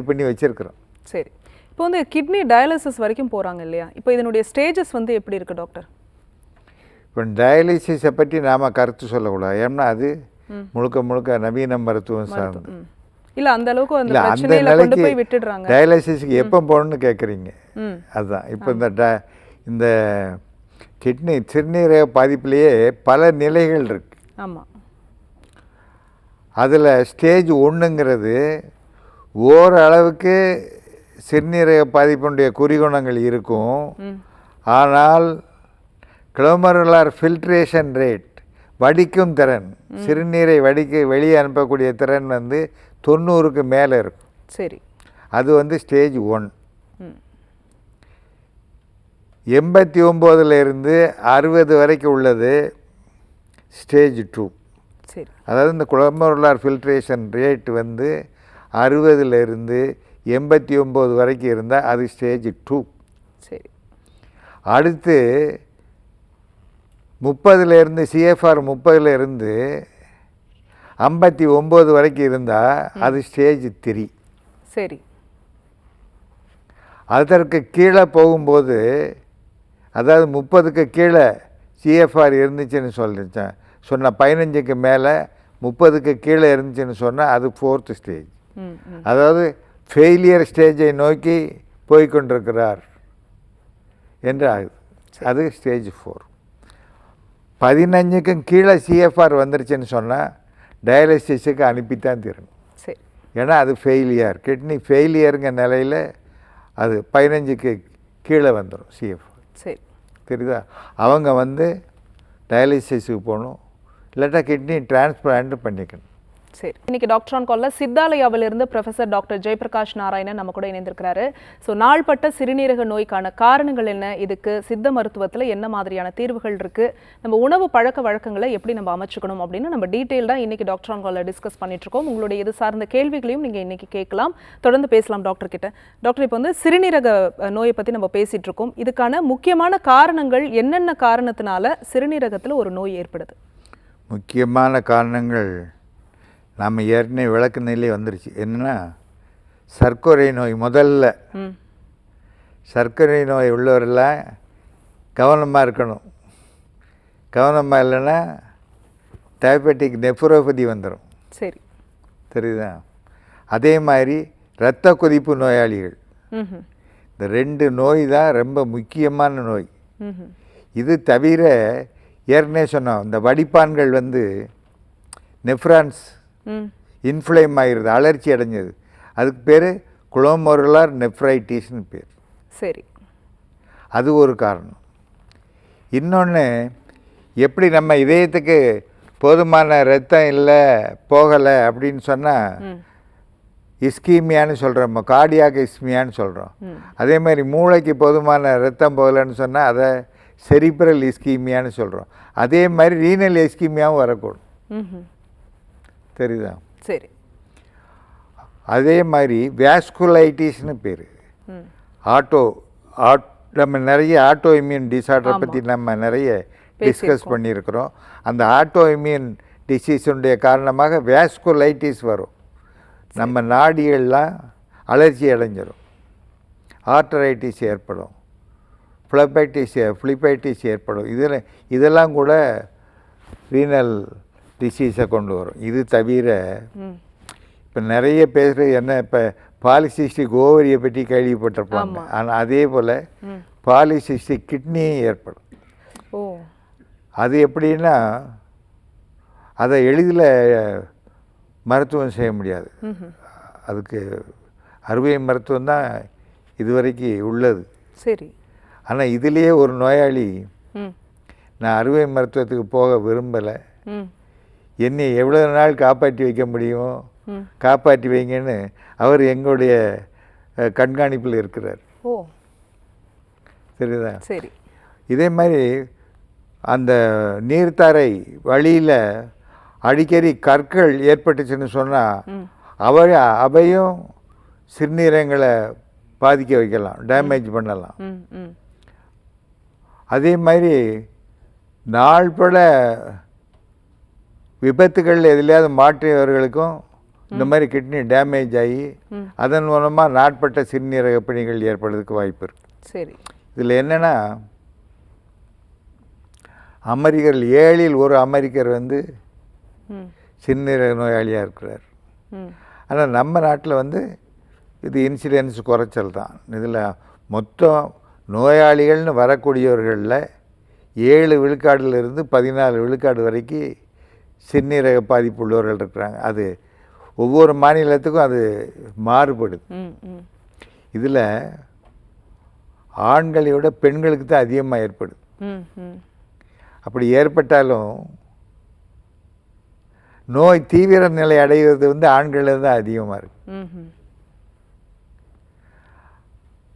பண்ணி வச்சுருக்கிறோம். சரி. இப்போ வந்து கிட்னி டயாலிசிஸ் வரைக்கும் போகிறாங்க இல்லையா? இப்போ இதனுடைய ஸ்டேஜஸ் வந்து எப்படி இருக்குது டாக்டர்? இப்போ டயாலிசிஸை பற்றி நாம் கருத்து சொல்லக்கூடாது. ஏன்னா அது முழுக்க நவீன மருத்துவம் சார்ந்து. இல்லை, அந்த அளவுக்கு அந்த பிரச்சனையில கொண்டு போய் விட்டுடுறாங்க. டயாலிசிஸ்க்கு எப்போ போகணும்னு கேட்குறீங்க. அதுதான் இப்போ இந்த கிட்னி சிறுநீரக பாதிப்புலேயே பல நிலைகள் இருக்குது. ஆமாம். அதில் ஸ்டேஜ் 1ங்கிறது ஓரளவுக்கு சிறுநீரக பாதிப்பினுடைய குறிகுணங்கள் இருக்கும். ஆனால் குளோமருலார் ஃபில்ட்ரேஷன் ரேட், வடிக்கும் திறன், சிறுநீரை வெளியே அனுப்பக்கூடிய திறன் வந்து 90க்கு மேலே இருக்கும். சரி. அது வந்து ஸ்டேஜ் 1. 89லேருந்து 60 வரைக்கும் உள்ளது ஸ்டேஜ் 2. சரி. அதாவது இந்த குளோமருலார் ஃபில்ட்ரேஷன் ரேட் வந்து 60லேருந்து 89 வரைக்கும் இருந்தால் அது ஸ்டேஜ் 2. சரி. அடுத்து 30லேருந்து சிஎஃப்ஆர் 30லேருந்து 59 வரைக்கும் இருந்தால் அது ஸ்டேஜ் 3. சரி. அதற்கு கீழே போகும்போது, அதாவது 30க்கு கீழே சிஎஃப்ஆர் இருந்துச்சுன்னு சொன்ன 15க்கு மேலே 30க்கு கீழே இருந்துச்சுன்னு சொன்னால் அது 4th ஸ்டேஜ். அதாவது ஃபெயிலியர் ஸ்டேஜை நோக்கி போய்கொண்டிருக்கிறார் என்று ஆகுது. அது ஸ்டேஜ் 4. 15க்கும் கீழே சிஎஃப்ஆர் வந்துருச்சுன்னு சொன்னால் டயாலிசிஸுக்கு அனுப்பித்தான் தீரணும். சரி. ஏன்னா அது ஃபெயிலியர், கிட்னி ஃபெயிலியருங்க நிலையில் அது 15க்கு கீழே வந்துடும் சிஎஃப்ஆர். சரி. தெரியுதா? அவங்க வந்து டயாலிசிஸுக்கு போகணும், இல்லாட்டா கிட்னி டிரான்ஸ்பிளான்ட் பண்ணிக்கணும். சரி. இன்னைக்கு டாக்டர் ஆன் கால்ல சித்தாலயாவிலிருந்து ப்ரொஃபசர் டாக்டர் ஜெயபிரகாஷ் நாராயணன் நம்ம கூட இணைந்திருக்கிறாரு. ஸோ நாள்பட்ட சிறுநீரக நோய்க்கான காரணங்கள் என்ன, இதுக்கு சித்த மருத்துவத்தில் என்ன மாதிரியான தீர்வுகள் இருக்குது, நம்ம உணவு பழக்க வழக்கங்களை எப்படி நம்ம அமைச்சுக்கணும் அப்படின்னு நம்ம டீட்டெயில்டாக இன்னைக்கு டாக்டர் ஆன் காலில் டிஸ்கஸ் பண்ணிட்டு இருக்கோம். உங்களுடைய இது சார்ந்த கேள்விகளையும் நீங்கள் இன்னைக்கு கேட்கலாம், தொடர்ந்து பேசலாம் டாக்டர் கிட்ட. டாக்டர், இப்போ வந்து சிறுநீரக நோயை பற்றி நம்ம பேசிட்டு இருக்கோம். இதுக்கான முக்கியமான காரணங்கள் என்னென்ன காரணத்தினால சிறுநீரகத்தில் ஒரு நோய் ஏற்படுது? முக்கியமான காரணங்கள் நம்ம ஏற்கனவே விளக்கு நிலையே வந்துருச்சு. என்னென்னா சர்க்கரை நோய். முதல்ல சர்க்கரை நோய் உள்ளவரெல்லாம் கவனமாக இருக்கணும். கவனமாக இல்லைன்னா டயபெட்டிக் நெஃப்ரோபதி வந்துடும். சரி. தெரியுதா? அதே மாதிரி இரத்த கொதிப்பு நோயாளிகள், இந்த 2 நோய் தான் ரொம்ப முக்கியமான நோய். இது தவிர ஏற்கனவே சொன்னோம், இந்த வடிப்பான்கள் வந்து நெஃப்ரான்ஸ் இன்ஃப்ளேம் ஆகிருது, அலர்ச்சி அடைஞ்சது, அதுக்கு பேர் குளோமருலார் நெஃப்ரைட்டிஸ்னு பேர். சரி. அது ஒரு காரணம். இன்னொன்று, எப்படி நம்ம இதயத்துக்கு போதுமான ரத்தம் இல்லை, போகலை அப்படின்னு சொன்னால் இஸ்கீமியான்னு சொல்கிறோம், கார்டியாக் இஸ்மியான்னு சொல்கிறோம். அதே மாதிரி மூளைக்கு போதுமான ரத்தம் போகலைன்னு சொன்னால் அதை செரிப்ரல் இஸ்கீமியான்னு சொல்கிறோம். அதே மாதிரி ரீனல் இஸ்கீமியாவும் வரக்கூடும். தெரியுதா? சரி. அதே மாதிரி வேஸ்குலைட்டிஸ்னு பேர். நம்ம நிறைய ஆட்டோ இம்யூன் டிசார்டரை பற்றி நம்ம நிறைய டிஸ்கஸ் பண்ணியிருக்கிறோம். அந்த ஆட்டோ இம்யூன் டிசீஸுடைய காரணமாக வேஸ்குலைட்டிஸ் வரும். நம்ம நாடிகள்லாம் அலர்ஜி அடைஞ்சிடும், ஆர்டரைட்டிஸ் ஏற்படும், ஃப்ளிப்பைட்டிஸ் ஏற்படும். இதெல்லாம் கூட ரீனல் டிசீஸை கொண்டு வரும். இது தவிர இப்போ நிறைய பேர் என்ன, இப்போ பாலிசிஸ்டிக் ஓவரியை பற்றி கேள்விப்பட்டிருப்பாங்க. ஆனால் அதே போல் பாலிசிஸ்டிக் கிட்னியும் ஏற்படும். அது எப்படின்னா அதை எளிதில் மருத்துவம் செய்ய முடியாது. அதுக்கு அறுவை மருத்துவம் தான் இதுவரைக்கும் உள்ளது. சரி. ஆனால் இதுலேயே ஒரு நோயாளி, நான் அறுவை மருத்துவத்துக்கு போக விரும்பலை, என்னை எவ்வளோ நாள் காப்பாற்றி வைக்க முடியுமோ காப்பாற்றி வைங்கன்னு அவர் எங்களுடைய கண்காணிப்பில் இருக்கிறார். தெரியுதா? சரி. இதே மாதிரி அந்த நீர்த்தாரை வழியில் அடிக்கடி கற்கள் ஏற்பட்டுச்சுன்னு சொன்னால் அவையும் சிறுநீரகங்களை பாதிக்க வைக்கலாம், டேமேஜ் பண்ணலாம். அதே மாதிரி நாள்பட விபத்துகள் எதுலையாவது மாற்றியவர்களுக்கும் இந்த மாதிரி கிட்னி டேமேஜ் ஆகி அதன் மூலமாக நாட்பட்ட சிறுநீரக பிணிகள் ஏற்படுறதுக்கு வாய்ப்பு இருக்குது. சரி. இதில் என்னென்னா, அமெரிக்கர்கள் 7ல் 1 அமெரிக்கர் வந்து சிறுநீரக நோயாளியாக இருக்கிறார். ஆனால் நம்ம நாட்டில் வந்து இது இன்சிடென்ஸ் குறைச்சல் தான். இதில் மொத்தம் நோயாளிகள்னு வரக்கூடியவர்களில் 7 விழுக்காடுலேருந்து 14 விழுக்காடு வரைக்கும் சிறுநீரக பாதிப்பு உள்ளவர்கள் இருக்கிறாங்க. அது ஒவ்வொரு மாநிலத்துக்கும் அது மாறுபடுது. ம் ம் இதில் ஆண்களை விட பெண்களுக்கு தான் அதிகமாக ஏற்படுது. ம் ம் அப்படி ஏற்பட்டாலும் நோய் தீவிர நிலை அடைவது வந்து ஆண்களில் தான் அதிகமாக இருக்கு. ம் ம்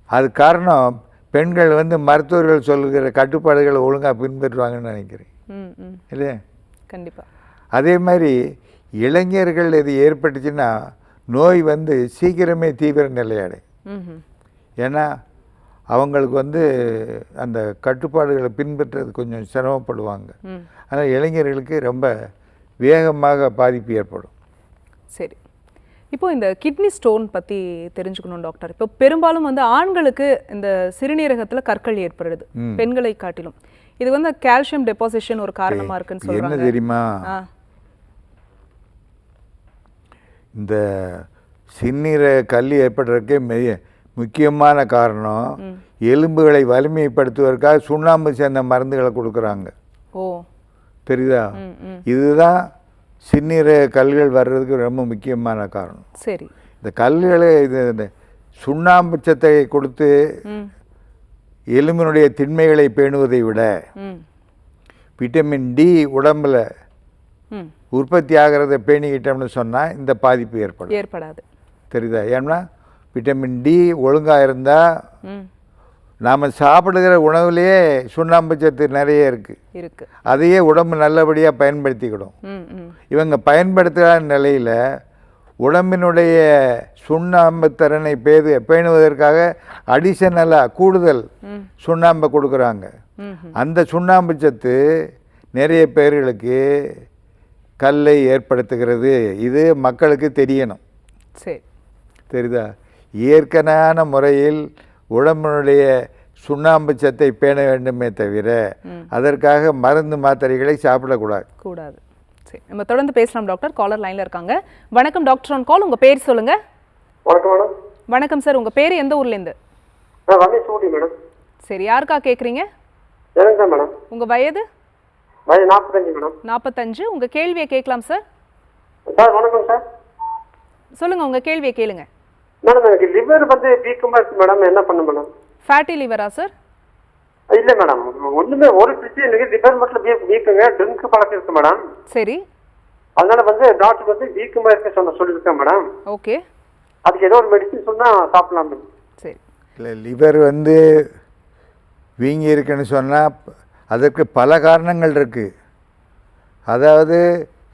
அது காரணம் பெண்கள் வந்து மருத்துவர்கள் சொல்லுகிற கட்டுப்பாடுகளை ஒழுங்காக பின்பற்றுவாங்கன்னு நினைக்கிறேன். ம் ம் இல்லையா? கண்டிப்பாக. அதே மாதிரி இளைஞர்கள் இது ஏற்பட்டுச்சுன்னா நோய் வந்து சீக்கிரமே தீவிர நிலை அடையும். ம் ம் ஏன்னா அவங்களுக்கு வந்து அந்த கட்டுப்பாடுகளை பின்பற்றுறது கொஞ்சம் சிரமப்படுவாங்க. ம் அதனால் இளைஞர்களுக்கு ரொம்ப வேகமாக பாதிப்பு ஏற்படும். சரி. இப்போ இந்த கிட்னி ஸ்டோன் பற்றி தெரிஞ்சுக்கணும் டாக்டர். இப்போ பெரும்பாலும் வந்து ஆண்களுக்கு இந்த சிறுநீரகத்தில் கற்கள் ஏற்படுது, பெண்களை காட்டிலும். இது வந்து கால்சியம் டெபாசிஷன் ஒரு காரணமாக இருக்குன்னு என்ன சொல்கிறாங்க. தெரியுமா, ஆ இந்த சிறுநீரக கல் ஏற்படுறதுக்கே முக்கியமான காரணம் எலும்புகளை வலிமைப்படுத்துவதற்காக சுண்ணாம்பு சேர்ந்த மருந்துகளை கொடுக்குறாங்க. ஓ தெரியுதா? ம் ம் இதுதான் சிறுநீரக கல்கள் வர்றதுக்கு ரொம்ப முக்கியமான காரணம். சரி. இந்த கல்களை இந்த சுண்ணாம்பு சத்தை கொடுத்து ம் எலும்பினுடைய திண்மைகளை பேணுவதை விட ம் விட்டமின் டி உடம்புல ம் உற்பத்தி ஆகிறத பேணிக்கிட்டோம்னு சொன்னால் இந்த பாதிப்பு ஏற்படும். ஏற்படாது. தெரியுதா? ஏன்னா விட்டமின் டி ஒழுங்காக இருந்தால் ம் நாம் சாப்பிடுகிற உணவுலேயே சுண்ணாம்பு சத்து நிறைய இருக்குது. இருக்கு. அதையே உடம்பு நல்லபடியாக பயன்படுத்திக்கிடும். ம் ம் இவங்க பயன்படுத்துகிற நிலையில் உடம்பினுடைய சுண்ணாம்பு திறனை பேணுவதற்காக அடிஷனலாக கூடுதல் ம் சுண்ணாம்பை கொடுக்குறாங்க. ம் அந்த சுண்ணாம்பு சத்து நிறைய பேர்களுக்கு கல்லை ஏற்படுத்துகிறது. இது மக்களுக்கு தெரியணும். சரி. தெரியுதா? இயற்கையான முறையில் உடம்பினுடைய சுண்ணாம்பு சத்தை பேண வேண்டுமே தவிர அதற்காக மருந்து மாத்திரைகளை சாப்பிடக்கூடாது. கூடாது. சரி, நம்ம தொடர்ந்து பேசலாம் டாக்டர். காலர் லைன்ல இருக்காங்க. வணக்கம் டாக்டர் ஆன் கால். உங்க பேர் சொல்லுங்க. வணக்கம் மேடம். வணக்கம் சார். உங்க பேர் எந்த ஊர்ல இருந்து? ரமேஷ் ஊட்டி மேடம். சரி, யாருக்கா கேக்குறீங்க? எனக்கு தான் மேடம். உங்க வயது? வயது 45 மேடம். 45. உங்க கேள்வியை கேட்கலாம் சார். சார் வணக்கம் சார். சொல்லுங்க, உங்க கேள்வியை கேளுங்க. மேடம் எனக்கு லிவர் வந்து வீக்கமாக இருக்கு மேடம், என்ன பண்ண மேடம்? ஃபேட்டி லிவரா சார்? இல்லை மேடம், ஒன்றுமே ஒரு பிரச்சனை இல்லை. லிவர் மட்டும் வீக்குங்க, ட்ரிங்க் பழக்கம் இருக்கு மேடம். சரி. அதனால வந்து டாக்டர் வந்து வீக்கமாக இருக்க சொல்லியிருக்கேன் மேடம். ஓகே. அதுக்கு ஏதோ ஒரு மெடிசின் சொன்னால் சாப்பிடலாம் மேடம். சரி. இல்லை, லிவர் வந்து வீங்கி இருக்குன்னு சொன்னால் அதற்கு பல காரணங்கள் இருக்குது. அதாவது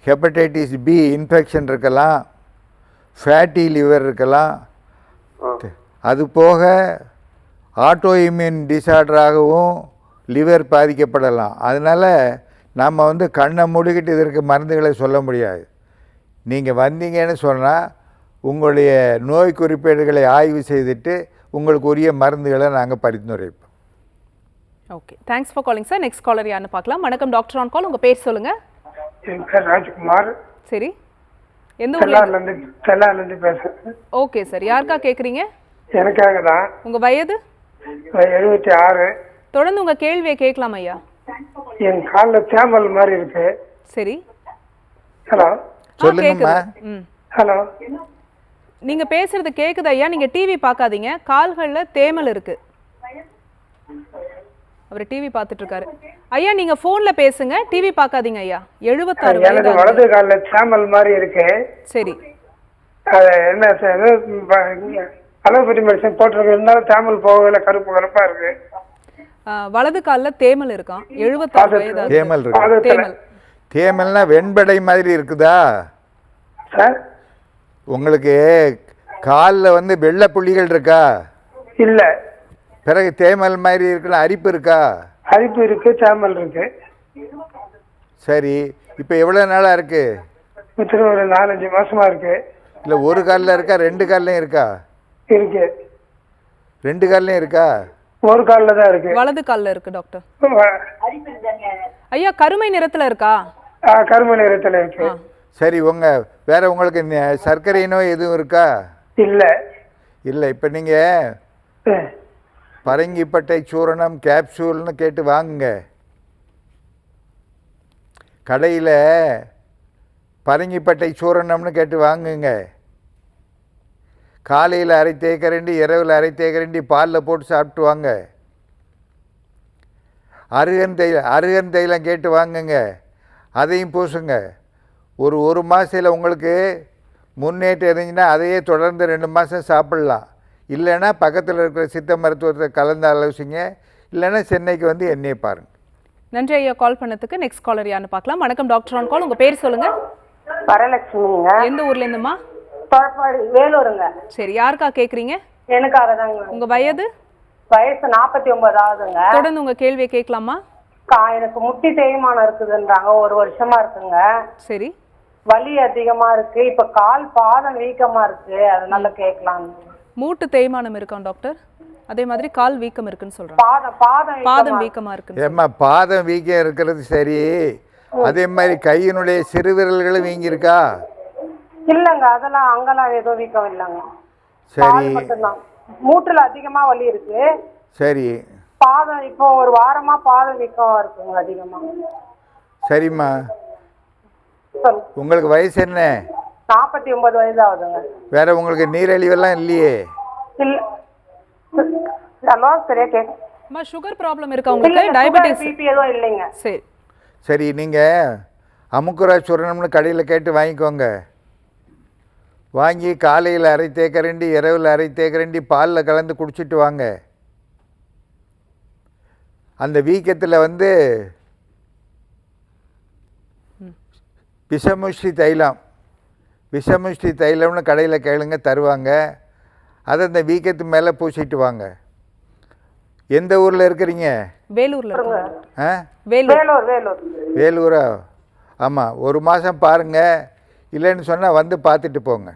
ஹெப்படைட்டிஸ் பி இன்ஃபெக்ஷன் இருக்கலாம், ஃபேட்டி லிவர் இருக்கலாம், அது போக ஆட்டோ இம்யூன் டிசார்டராகவும் லிவர் பாதிக்கப்படலாம். அதனால் நம்ம வந்து கண்ணை மூடிக்கிட்டு இதற்கு மருந்துகளை சொல்ல முடியாது. நீங்கள் வந்தீங்கன்னு சொன்னால் உங்களுடைய நோய் குறிப்பேடுகளை ஆய்வு செய்துட்டு உங்களுக்கு உரிய மருந்துகளை நாங்கள் பரிந்துரைப்போம். Okay, thanks for calling sir. Next caller யாருன்னு பார்க்கலாம். வணக்கம் டாக்டர் ஆன் கால். உங்க பேர் சொல்லுங்க. என் பேர் ராஜ்குமார். சரி, எந்த ஊர்ல? தெல்லாலேருந்து பேசுறேன். ஓகே சார், யாருக்கா கேக்குறீங்க? எனக்காக தான். உங்க வயது? 76. தொடர்ந்து உங்க கேள்வியை கேட்கலாம் ஐயா. என் காலில் தேமல் மாதிரி இருக்கு. சரி. ஹலோ சொல்லுங்கம்மா. ம், ஹலோ, நீங்க பேசுறது கேக்குது ஐயா. நீங்க டிவி பார்க்காதீங்க. கால்கள்ல தேமல் இருக்கு. அவர் டிவி பார்த்துட்டு இருக்காரு. ஐயா நீங்க போன்ல பேசுங்க, டிவி பார்க்காதீங்க ஐயா. 76 எனது வயது. வலது காலில் தேமல் மாதிரி இருக்கு. சரி. அது என்ன அலோபதி மெடிசன் போட்டிருக்கு, இருந்தாலும் தேமல் போகல, கருப்பு கருப்பா இருக்கு. வலது கால்ல தேமல் இருக்கான். 76 வயது. தேமல் இருக்கு. தேமல். தேமல்னா வெண்படை மாதிரி இருக்குதா சார்? உங்களுக்கு காலில் வந்து வெள்ளை புள்ளிகள் இருக்கா? இல்ல. பிறகு தேமல் மாதிரி இருக்குல்ல, அரிப்பு இருக்கா? அரிப்பு இருக்கு, தேமல் இருக்கு. சரி, இப்போ எவ்வளோ நாளாக இருக்கு? இத்தனை ஒரு 4-5 மாசமா இருக்கு. இல்லை, ஒரு காலில் இருக்கா, 2 கால்லையும் இருக்கா? இருக்கு. 2 கால்லையும் இருக்கா? ஒரு காலில் தான் இருக்கு. வலது கால்ல இருக்கு டாக்டர். ஐயா கருமை நிறத்துல இருக்கா? கருமை நிறத்துல இருக்கு. சரி, வேற உங்களுக்கு சர்க்கரை நோய் எதுவும் இருக்கா? இல்ல. இல்லை. இப்போ நீங்கள் பரங்கிப்பட்டை சூரணம் கேப்சூல்னு கேட்டு வாங்குங்க. கடையில் பரங்கிப்பட்டை சூரணம்னு கேட்டு வாங்குங்க. காலையில் அரை தேக்கரண்டி, இரவில் அரை தேக்கரண்டி பாலில் போட்டு சாப்பிட்டு வாங்க. அருகன் தைலம் கேட்டு வாங்குங்க, அதையும் பூசுங்க. ஒரு மாதத்தில் உங்களுக்கு முன்னேற்றம் இருந்துச்சுன்னா அதையே தொடர்ந்து 2 மாதம் சாப்பிட்லாம். இல்லைன்னா பக்கத்தில் இருக்கிற சித்த மருத்துவத்தை கலந்து ஆலோசிங்க. இல்லைன்னா சென்னைக்கு வந்து என்னையை பாருங்கள். நன்றி ஐயா கால் பண்ணதுக்கு. நெக்ஸ்ட் காலர் யாருன்னு பார்க்கலாம். வணக்கம் டாக்டர் ஆன் கால். உங்க பேர் சொல்லுங்க. வரலட்சுமிங்க. எந்த ஊர்ல இருந்துமா? தொழப்பாடி, வேலூருங்க. சரி, யாருக்கா கேக்குறீங்க? எனக்காக தாங்க. உங்க வயது? வயசு 49 ஆகுதுங்க. தொடர்ந்து உங்க கேள்வியை கேட்கலாமா? எனக்கு முட்டி தேய்மானம் இருக்குதுன்றாங்க, 1 வருஷமா இருக்குங்க. சரி. வலி அதிகமா இருக்கு. இப்ப கால் பாதம் வீக்கமா இருக்கு, அதனால கேட்கலாம். மூட்டு தேய்மானம் இருக்கா டாக்டர்? அதே மாதிரி கால் வீக்கம் இருக்குன்னு சொல்றாங்க. பாதம் வீக்கமா இருக்கு. ஏம்மா, பாதம் வீக்கம் இருக்கிறது சரி, அதே மாதிரி கையினுடைய சிறுவிரல்களும் வீங்கியிருக்கா? இல்லங்க, அதெல்லாம் அங்கெல்லாம் எதுவும் வீக்கம் இல்லைங்க. சரி, மட்டும்தான். மூட்டுல அதிகமா வலி இருக்கு. சரி, பாதம் இப்போ 1 வாரமா பாதம் வீக்கம் இருக்குங்க அதிகமா. சரிம்மா. சொல்லுங்க. உங்களுக்கு வயசு என்ன? 49 வயசு ஆகுதுங்க. வேற உங்களுக்கு நீரிழிவெல்லாம் இல்லையே? இல்ல. ஹலோ, சரியா கேட்க. அம்மா, சுகர் ப்ராப்ளம் இருக்கா உங்களுக்கு? டயபெட்டிஸ், பிபி எதுவும் இல்லைங்க. சரி சரி, நீங்கள் அமுக்குரா சூரணம்னு கடையில் கேட்டு வாங்கிக்கோங்க. வாங்கி காலையில் அரை தேக்கரண்டி, இரவில் அரை தேக்கரண்டி பாலில் கலந்து குடிச்சிட்டு வாங்க. அந்த வீக்கத்தில் வந்து விஷமுஷ்டி தைலம்னு கடையில் கேளுங்க, தருவாங்க. அதை அந்த வீக்கத்து மேலே பூசிட்டு வாங்க. எந்த ஊரில் இருக்கிறீங்க? வேலூர்ல இருக்கோம். ஆ, வேலூரா? ஆமாம், 1 மாதம் பாருங்கள். இல்லைன்னு சொன்னால் வந்து பார்த்துட்டு போங்க.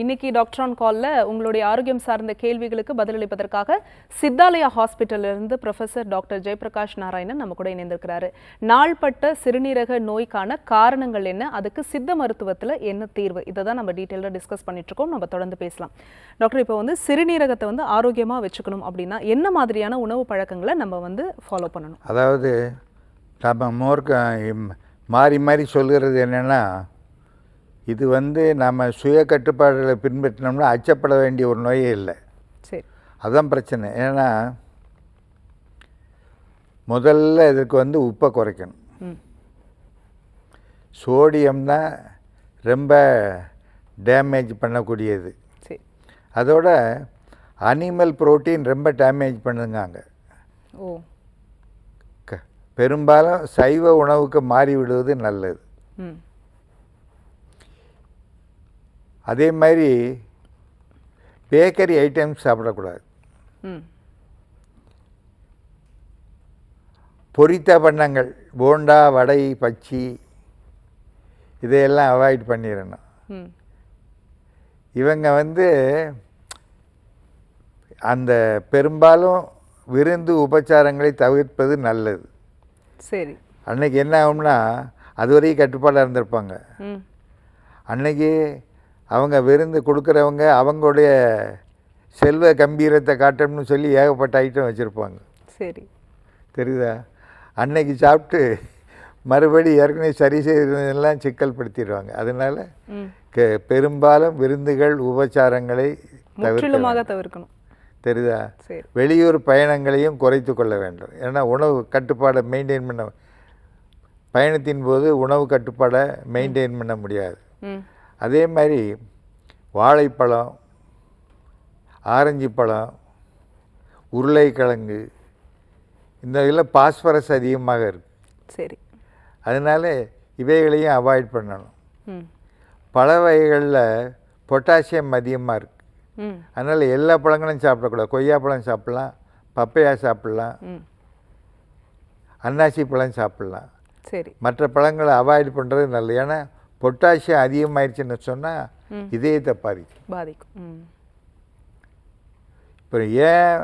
இன்னைக்கு டாக்டர் ஆன் கால்ல உங்களுடைய ஆரோக்கியம் சார்ந்த கேள்விகளுக்கு பதிலளிப்பதற்காக சித்தாலயா ஹாஸ்பிட்டல்ல இருந்து ப்ரொஃபசர் டாக்டர் ஜெயபிரகாஷ் நாராயணன் நம்ம கூட இணைந்திருக்கிறாரு. நாள்பட்ட சிறுநீரக நோய்க்கான காரணங்கள் என்ன, அதுக்கு சித்த மருத்துவத்தில் என்ன தீர்வு, இதை தான் நம்ம டீட்டெயிலாக டிஸ்கஸ் பண்ணிட்டு இருக்கோம். நம்ம தொடர்ந்து பேசலாம். டாக்டர், இப்போ வந்து சிறுநீரகத்தை வந்து ஆரோக்கியமாக வச்சுக்கணும் அப்படின்னா என்ன மாதிரியான உணவு பழக்கங்களை நம்ம வந்து ஃபாலோ பண்ணணும்? அதாவது நம்ம மாறி மாறி சொல்கிறது என்னென்னா, இது வந்து நம்ம சுய கட்டுப்பாடுகளை பின்பற்றினோம்னா அச்சப்பட வேண்டிய ஒரு நோயே இல்லை. சரி, அதுதான் பிரச்சனை. ஏன்னா முதல்ல இதுக்கு வந்து உப்பை குறைக்கணும். சோடியம் தான் ரொம்ப டேமேஜ் பண்ணக்கூடியது. சரி. அதோட அனிமல் புரோட்டீன் ரொம்ப டேமேஜ் பண்ணுங்காங்க. ஓ, பெரும்பாலும் சைவ உணவுக்கு மாறி விடுவது நல்லது. அதே மாதிரி பேக்கரி ஐட்டம்ஸ் சாப்பிடக்கூடாது. பொரித்த பண்டங்கள், போண்டா, வடை, பச்சி, இதையெல்லாம் அவாய்ட் பண்ணிடணும். இவங்க வந்து அந்த பெரும்பாலும் விருந்து உபச்சாரங்களை தவிர்ப்பது நல்லது. சரி. அன்னைக்கு என்ன ஆகும்னா, அதுவரையும் கட்டுப்பாடாக இருந்திருப்பாங்க. அன்னைக்கு அவங்க விருந்து கொடுக்குறவங்க அவங்களுடைய செல்வ கம்பீரத்தை காட்டணும்னு சொல்லி ஏகப்பட்ட ஐட்டம் வச்சுருப்பாங்க. சரி, தெரியுதா? அன்னைக்கு சாப்பிட்டு மறுபடி ஏற்கனவே சரி செய்யறதெல்லாம் சிக்கல் படுத்திடுவாங்க. அதனால் பெரும்பாலும் விருந்துகள் உபச்சாரங்களை தவிர்க்கணும். தெரியுதா? வெளியூர் பயணங்களையும் குறைத்து கொள்ள வேண்டும். ஏன்னா உணவு கட்டுப்பாடை மெயின்டைன் பண்ண, பயணத்தின் போது உணவு கட்டுப்பாடை மெயின்டைன் பண்ண முடியாது. அதே மாதிரி வாழைப்பழம், ஆரஞ்சு பழம், உருளைக்கிழங்கு, இந்த இதில் பாஸ்பரஸ் அதிகமாக இருக்குது. சரி. அதனால் இவைகளையும் அவாய்ட் பண்ணணும். பழ வகைகளில் பொட்டாசியம் அதிகமாக இருக்குது. அதனால் எல்லா பழங்களும் சாப்பிடக்கூடாது. கொய்யாப்பழம் சாப்பிட்லாம், பப்பையா சாப்பிட்லாம், அன்னாசி பழம் சாப்பிட்லாம். சரி. மற்ற பழங்களை அவாய்ட் பண்ணுறது நல்லது. ஏன்னா பொட்டாசியம் அதிகமாகிடுச்சுன்னு சொன்னால் இதயத்தை பாதிக்கும். இப்போ ஏன்,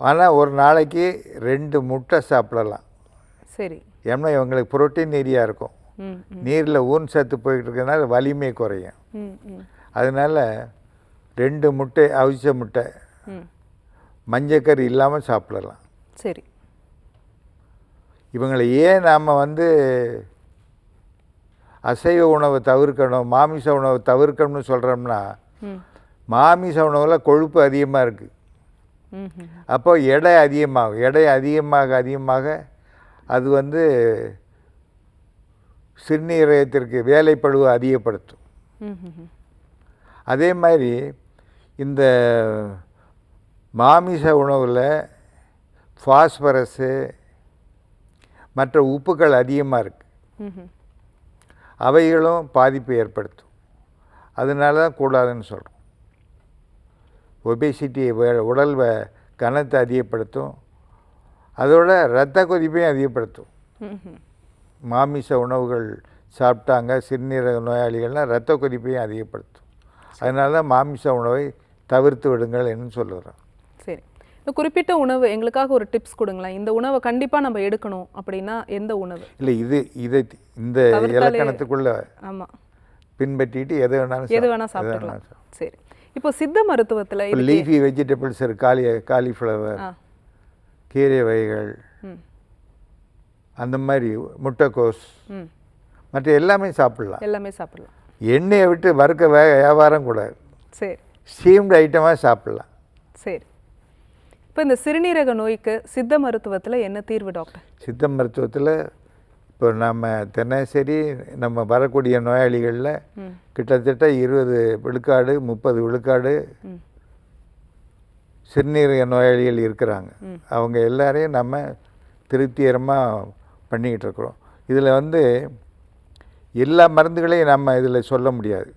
ஆனால் ஒரு நாளைக்கு 2 முட்டை சாப்பிடலாம். சரி. ஏன்னா இவங்களுக்கு புரோட்டீன் நிறையா இருக்கும். நீரில் ஊன் சத்து போயிட்டு இருக்கிறதுனால வலிமை குறையும். அதனால் 2 முட்டை, அவிச்ச முட்டை, மஞ்சக்கரு இல்லாமல் சாப்பிடலாம். சரி. இவங்களை ஏன் நாம் வந்து அசைவ உணவை தவிர்க்கணும், மாமிச உணவை தவிர்க்கணும்னு சொல்கிறோம்னா, ம் மாமிச உணவில் கொழுப்பு அதிகமாக இருக்குது. ம் அப்போ எடை அதிகமாகும். எடை அதிகமாக அது வந்து சிறுநீரகத்திற்கு வேலைப்பளுவை அதிகப்படுத்தும். ம் அதே மாதிரி இந்த மாமிச உணவில் ஃபாஸ்பரஸு மற்ற உப்புக்கள் அதிகமாக இருக்குது. ம் அவைகளும் பாதிப்பு ஏற்படுத்தும். அதனால தான் கூடாதுன்னு சொல்கிறோம். ஒபேசிட்டி உடல் கனத்தை அதிகப்படுத்தும். அதோட இரத்த கொதிப்பையும் அதிகப்படுத்தும். ம் மாமிச உணவுகள் சாப்பிட்டாங்க சிறுநீரக நோயாளிகள்னால் இரத்த கொதிப்பையும் அதிகப்படுத்தும். அதனால தான் மாமிச உணவை தவிர்த்து விடுங்கள் என்று சொல்லுகிறோம். சரி, இந்த குறிப்பிட்ட உணவு எங்களுக்காக ஒரு டிப்ஸ் கொடுங்களேன். இந்த உணவை கண்டிப்பாக நம்ம எடுக்கணும் அப்படின்னா எந்த உணவு? இல்லை, இதை இந்த இலக்கணத்துக்குள்ள ஆமாம், பின்பற்றிட்டு எது வேணாலும் சாப்பிட்டுக்கலாம். சரி, இப்போ சித்த மருத்துவத்தில் லீஃபி வெஜிடபிள்ஸ் இருக்கு, காலிஃப்ளவர், கீரை வகைகள், அந்த மாதிரி முட்டைக்கோஸ், மற்ற எல்லாமே சாப்பிடலாம். எண்ணெயை விட்டு வறுக்க வியாபாரம் கூடாது. சரி, ஸ்டீம்டு ஐட்டமாக சாப்பிடலாம். சரி, இப்போ இந்த சிறுநீரக நோய்க்கு சித்த மருத்துவத்தில் என்ன தீர்வு டாக்டர்? சித்த மருத்துவத்தில் இப்போ நம்ம தினசரி நம்ம வரக்கூடிய நோயாளிகளில் கிட்டத்தட்ட 20 விழுக்காடு 30 விழுக்காடு சிறுநீரக நோயாளிகள் இருக்கிறாங்க. அவங்க எல்லாரையும் நம்ம திருப்திகரமாக பண்ணிக்கிட்டு இருக்கிறோம். இதில் வந்து எல்லா மருந்துகளையும் நம்ம இதில் சொல்ல முடியாது,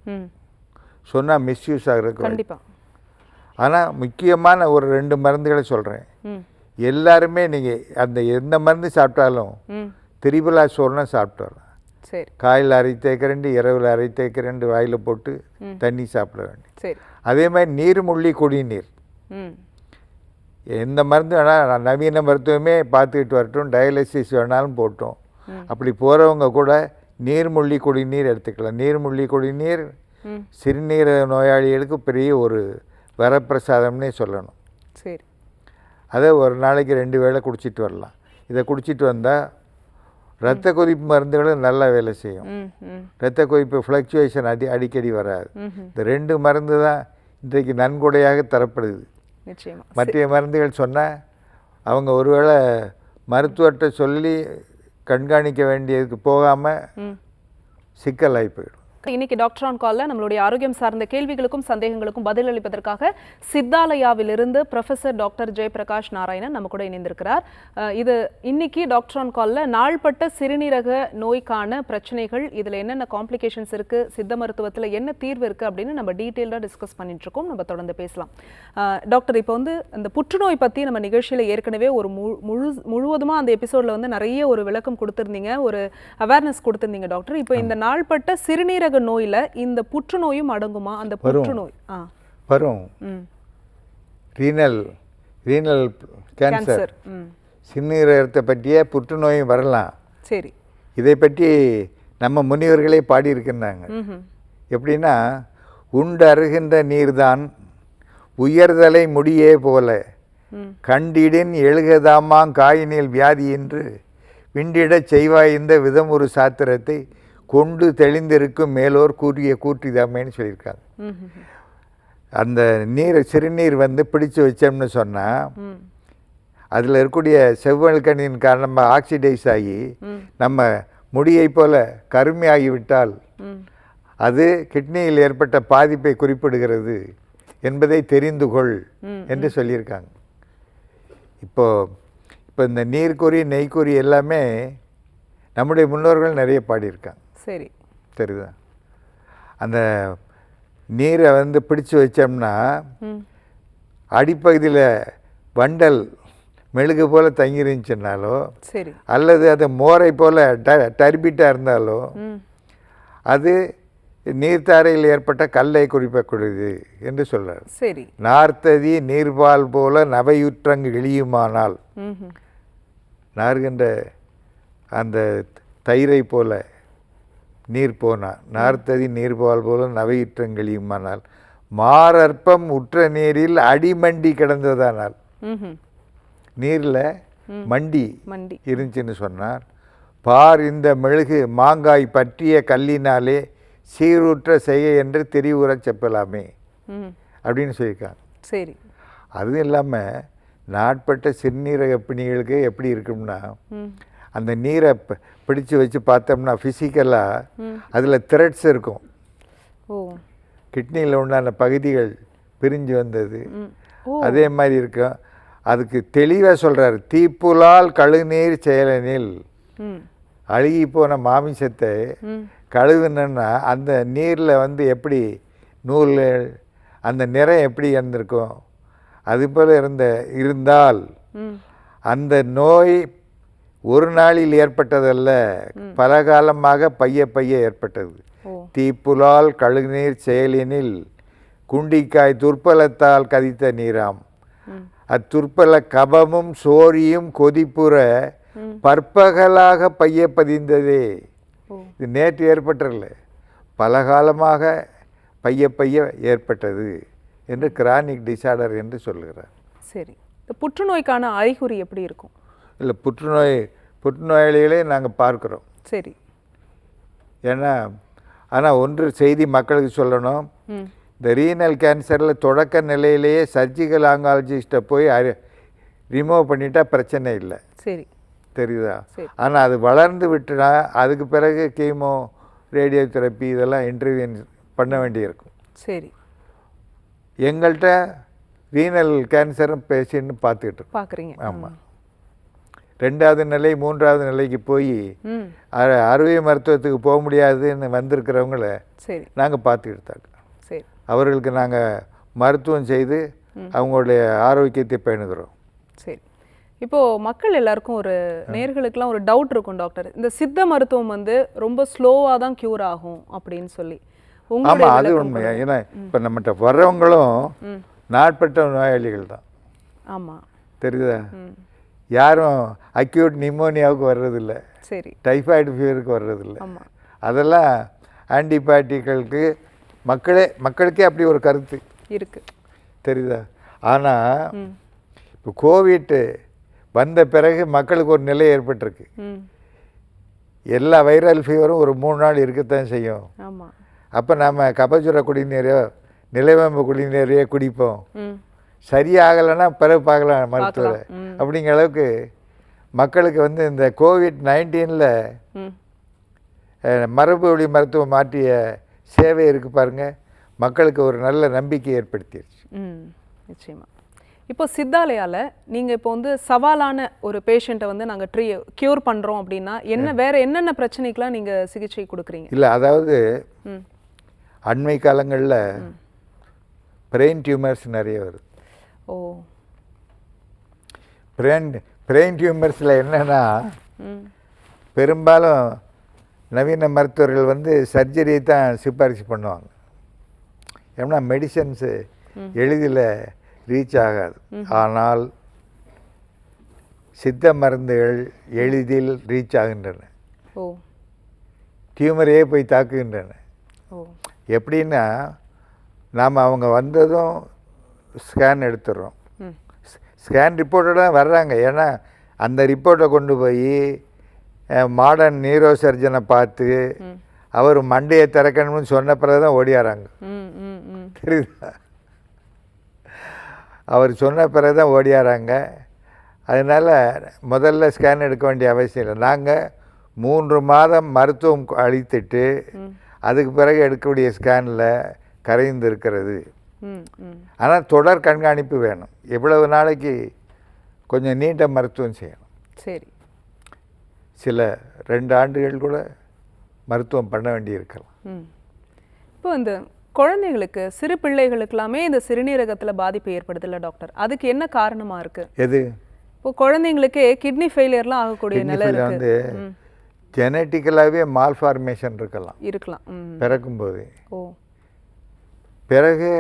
சொன்னால் மிஸ்யூஸ் ஆகிறதுக்கு. கண்டிப்பாக. ஆனால் முக்கியமான ஒரு 2 மருந்துகளை சொல்கிறேன். எல்லாருமே நீங்கள் அந்த எந்த மருந்து சாப்பிட்டாலும் திரிபலா சோறுனா சாப்பிட்டு வரலாம். சரி, காலையில் அரை தேக்கரண்டு, இரவில் அரை தேக்கரண்டு வாயில் போட்டு தண்ணி சாப்பிட வேண்டும். சரி, அதே மாதிரி நீர்முள்ளி குடிநீர், எந்த மருந்து வேணால் நவீன மருத்துவமே பார்த்துக்கிட்டு வரட்டும், டயாலிசிஸ் வேணாலும் போட்டோம். அப்படி போகிறவங்க கூட நீர்முள்ளி குடிநீர் எடுத்துக்கலாம். நீர்முள்ளி குடிநீர் சிறுநீரக நோயாளிகளுக்கு பெரிய ஒரு வரப்பிரசாதம்னே சொல்லணும். சரி, அதை ஒரு நாளைக்கு 2 வேளை குடிச்சிட்டு வரலாம். இதை குடிச்சிட்டு வந்தால் இரத்த கொதிப்பு மருந்துகளும் நல்லா வேலை செய்யும். இரத்த கொதிப்பு ஃப்ளக்சுவேஷன் அடிக்கடி வராது. இந்த 2 மருந்து தான் இன்றைக்கு நன்கொடையாக தரப்படுது. நிச்சயமா. மற்ற மருந்துகள் சொன்னால் அவங்க ஒருவேளை மருத்துவர்கிட்ட சொல்லி கண்காணிக்க வேண்டியதுக்கு போகாமல் சிக்கலாகி போயிடும். இன்னைக்கு டாக்டர் ஆன் கால்ல நம்மளுடைய ஆரோக்கியம் சார்ந்த கேள்விகளுக்கும் சந்தேகங்களுக்கும் பதிலளிப்பதற்காக சித்தாலயாவிலிருந்து ப்ரொஃபசர் டாக்டர் ஜெயபிரகாஷ் நாராயணன் நம்ம கூட இணைந்திருக்கிறார். இது இன்னைக்கு டாக்டர் ஆன் கால்ல நாள்பட்ட சிறுநீரக நோய்க்கான பிரச்சனைகள், இதுல என்னென்ன காம்ப்ளிகேஷன்ஸ் இருக்கு, சித்த மருத்துவத்துல என்ன தீர்வு இருக்கு அப்படின்னு நம்ம டீட்டெயிலாக டிஸ்கஸ் பண்ணிட்டு இருக்கோம். நம்ம தொடர்ந்து பேசலாம். டாக்டர், இப்போ வந்து இந்த புற்றுநோய் பத்தி நம்ம நிகழ்ச்சியில ஏற்கனவே ஒரு முழுவதுமா அந்த எபிசோட்ல வந்து நிறைய ஒரு விளக்கம் கொடுத்திருந்தீங்க, ஒரு அவேர்னஸ் கொடுத்திருந்தீங்க டாக்டர். இப்போ இந்த நாள்பட்ட சிறுநீரக நோயில இந்த புற்றுநோயும் அடங்குமா? அந்த புற்றுநோய் வரும். ரீனல் கேன்சர், சிறுநீரகத்தை பற்றிய புற்றுநோயும் வரலாம். சரி, இதை பற்றி நம்ம முனிவர்களே பாடியிருக்கிறாங்க. எப்படின்னா, உண்டு அருகின்ற நீர்தான் உயர்தலை முடியே போல கண்டிடின் எழுகதாமாங் காயினில் வியாதி என்று விண்டிடச் செய்வாய் இந்த விதம் ஒரு சாத்திரத்தை கொண்டு தெளிந்திருக்கும் மேலோர் கூறிய கூற்றிதாமேன்னு சொல்லியிருக்காங்க. அந்த சிறுநீர் வந்து பிடிச்சு வச்சோம்னு சொன்னால் அதில் இருக்கக்கூடிய செவ்வழுக்கணியின் காரணமாக ஆக்சிடைஸ் ஆகி நம்ம முடியை போல கருமையாகிவிட்டால் அது கிட்னியில் ஏற்பட்ட பாதிப்பை குறிப்பிடுகிறது என்பதை தெரிந்து கொள் என்று சொல்லியிருக்காங்க. இப்போ இந்த நீர்க்குறி நெய்க்குறி எல்லாமே நம்முடைய முன்னோர்கள் நிறைய பாடியிருக்காங்க. சரி, சரிதான். அந்த நீரை வந்து பிடிச்சு வச்சோம்னா அடிப்பகுதியில் வண்டல் மெழுகு போல் தங்கிருந்துச்சுனாலோ, சரி, அல்லது அது மோரை போல் டர்பிட்டாக இருந்தாலோ அது நீர்த்தாரையில் ஏற்பட்ட கல்லை குறிப்பிடக்கூடியது என்று சொல்றார். சரி, நார்த்ததி நீர்வால் போல நவையுற்றங்கு இழியுமானால், நார்கின்ற அந்த தயிரை போல நீர் போனால், நார்த்ததி நீர்பால் போல நவையுற்றங்கழியுமானால், மாரற்பம் உற்ற நீரில் அடிமண்டி கிடந்ததானால், நீரில் மண்டி இருந்துச்சுன்னு சொன்னார், பார் இந்த மெழுகு மாங்காய் பற்றிய கல்லினாலே சீருற்ற செய்ய என்று திரிவுறச் செப்பலாமே ம் அப்படின்னு சொல்லியிருக்காங்க. சரி. அதுவும் இல்லாமல் நாட்பட்ட சிறுநீரக பிணிகளுக்கு எப்படி இருக்கும்னா, அந்த நீரை பிடிச்சு வச்சு பார்த்தோம்னா ஃபிசிக்கலாக அதில் த்ரெட்ஸ் இருக்கும். ஓ கிட்னியில் உண்டான பகுதிகள் பிரிஞ்சு வந்தது ஓ அதே மாதிரி இருக்கும். அதுக்கு தெளிவாக சொல்கிறார், தீப்புலால் கழுநீர் செயலனில் ம் அழுகி போன மாமிசத்தை கழுவுனா அந்த நீரில் வந்து எப்படி நூல் அந்த நிறம் எப்படி இருந்திருக்கும், அதுபோல் இருந்தால் ம் அந்த நோய் ஒரு நாளில் ஏற்பட்டதல்ல, பல காலமாக பைய ஏற்பட்டது. ஓ தீப்புலால் கழுநீர் செயலினில் குண்டிக்காய் துர்ப்பலத்தால் கதித்த நீராம். அத்துற்பல கபமும் சோரியும் கொதிப்புற பற்பகலாக பைய பதிந்ததே. இது நேற்று ஏற்பட்டதில்ல, பல காலமாக பைய ஏற்பட்டது என்று கிரானிக் டிசார்டர் என்று சொல்லுகிறார். சரி. இந்த புற்றுநோய்க்கான அறிகுறி எப்படி இருக்கும்? இல்லை, புற்றுநோயாளிகளே நாங்கள் பார்க்குறோம். சரி. ஏன்னா ஆனால் ஒன்று செய்தி மக்களுக்கு சொல்லணும், இந்த ரீனல் கேன்சரில் தொடக்க நிலையிலேயே சர்ஜிக்கல் ஆங்காலஜிஸ்ட்டை போய் ரிமூவ் பண்ணிட்டா பிரச்சனை இல்லை. சரி. தெரியுதா? சரி. ஆனால் அது வளர்ந்து விட்டுனா அதுக்கு பிறகு கீமோ ரேடியோ தெரப்பி இதெல்லாம் இன்டர்வியூன் பண்ண வேண்டியிருக்கும். சரி. எங்கள்கிட்ட ரீனல் கேன்சரும் பேஷண்ட்னு பார்த்துக்கிட்டு பார்க்குறீங்க. ஆமாம். 2வது நிலை 3வது நிலைக்கு போய் ம் அறுவை மருத்துவத்துக்கு போக முடியாதுன்னு வந்திருக்கிறவங்கள சரி நாங்கள் பார்த்துக்கிட்டு தாங்க. சரி. அவர்களுக்கு நாங்கள் மருத்துவம் செய்து அவங்களுடைய ஆரோக்கியத்தை பேணுகிறோம். சரி. இப்போ மக்கள் எல்லாருக்கும் ஒரு நேர்களுக்கெல்லாம் ஒரு டவுட் இருக்கும் டாக்டர், இந்த சித்த மருத்துவம் வந்து ரொம்ப ஸ்லோவாக தான் க்யூர் ஆகும் அப்படின்னு சொல்லி. ஆமாம், அது உண்மை. ஏன்னா இப்போ நம்மகிட்ட வர்றவங்களும் நாட்பட்ட நோயாளிகள் தான். ஆமாம். தெரியுதா? யாரும் அக்யூட் நிமோனியாவுக்கு வர்றதில்லை, சரி, டைஃபாய்டு ஃபீவருக்கு வர்றதில்லை. ஆமாம். அதெல்லாம் ஆன்டிபயோட்டிக்களுக்கு மக்களுக்கே அப்படி ஒரு கருத்து இருக்கு. தெரியுதா? ஆனால் இப்போ கோவிட் வந்த பிறகு மக்களுக்கு ஒரு நிலை ஏற்பட்டிருக்கு. எல்லா வைரல் ஃபீவரும் ஒரு 3 நாள் இருக்கத்தான் செய்யும். ஆமாம். அப்போ நாம் கபசுர குடிநீரையோ நிலவேம்பு குடிநீரையோ குடிப்போம். சரியாகலைன்னா பிறகு பார்க்கலாம் மருத்துவரை அப்படிங்கிற அளவுக்கு மக்களுக்கு வந்து இந்த கோவிட்-19 மரபு வழி மருத்துவம் மாற்றிய சேவை இருக்குது பாருங்கள், மக்களுக்கு ஒரு நல்ல நம்பிக்கை ஏற்படுத்திடுச்சு. நிச்சயமாக. இப்போ சித்தாலயாவில் நீங்கள் இப்போ வந்து சவாலான ஒரு பேஷண்ட்டை வந்து நாங்கள் க்யூர் பண்ணுறோம் அப்படின்னா வேறு என்னென்ன பிரச்சனைக்கெலாம் நீங்கள் சிகிச்சை கொடுக்குறீங்க? இல்லை, அதாவது அண்மை காலங்களில் பிரெயின் டியூமர்ஸ் நிறைய வருது. ஓ. பிரெயின் டியூமர்ஸில் என்னென்னா பெரும்பாலும் நவீன மருத்துவர்கள் வந்து சர்ஜரியை தான் சிபாரிசு பண்ணுவாங்க. ஏன்னா மெடிசன்ஸு எளிதில் ரீச் ஆகாது. ஆனால் சித்த மருந்துகள் எளிதில் ரீச் ஆகின்றன, டியூமரையே போய் தாக்குகின்றன. எப்படின்னா நாம் அவங்க வந்ததும் ஸ்கேன் எடுத்துடுறோம், ஸ்கேன் ரிப்போர்ட்டோட தான் வர்றாங்க. ஏன்னா அந்த ரிப்போர்ட்டை கொண்டு போய் மாடர்ன் நியூரோ சர்ஜனை பார்த்து அவர் மண்டையை திறக்கணும்னு சொன்ன பிறகு தான் ஓடியாராங்க. தெரியுதா? அவர் சொன்ன பிறகு தான் ஓடியாராங்க. அதனால் முதல்ல ஸ்கேன் எடுக்க வேண்டிய அவசியம் இல்லை. நாங்கள் 3 மாதம் மருத்துவம் அளித்துட்டு அதுக்கு பிறகு எடுக்கக்கூடிய ஸ்கேனில் கரைந்து இருக்கிறது. ஆனால் தொடர் கண்காணிப்பு வேணும். எவ்வளவு நாளைக்கு கொஞ்சம் நீண்ட மருத்துவம் செய்யணும். சரி. சில 2 ஆண்டுகள் கூட மருத்துவம் பண்ண வேண்டி இருக்கலாம். இப்போ இந்த குழந்தைங்களுக்கு, சிறு பிள்ளைகளுக்கெல்லாமே இந்த சிறுநீரகத்தில் பாதிப்பு ஏற்படுது இல்லை டாக்டர்? அதுக்கு என்ன காரணமாக இருக்குது? எது? இப்போ குழந்தைங்களுக்கே கிட்னி ஃபெயிலியர்லாம் ஆகக்கூடிய நிலை வந்து ஜெனட்டிக்கலாகவே மால்ஃபார்மேஷன் இருக்கலாம் பிறக்கும்போது. பிறகு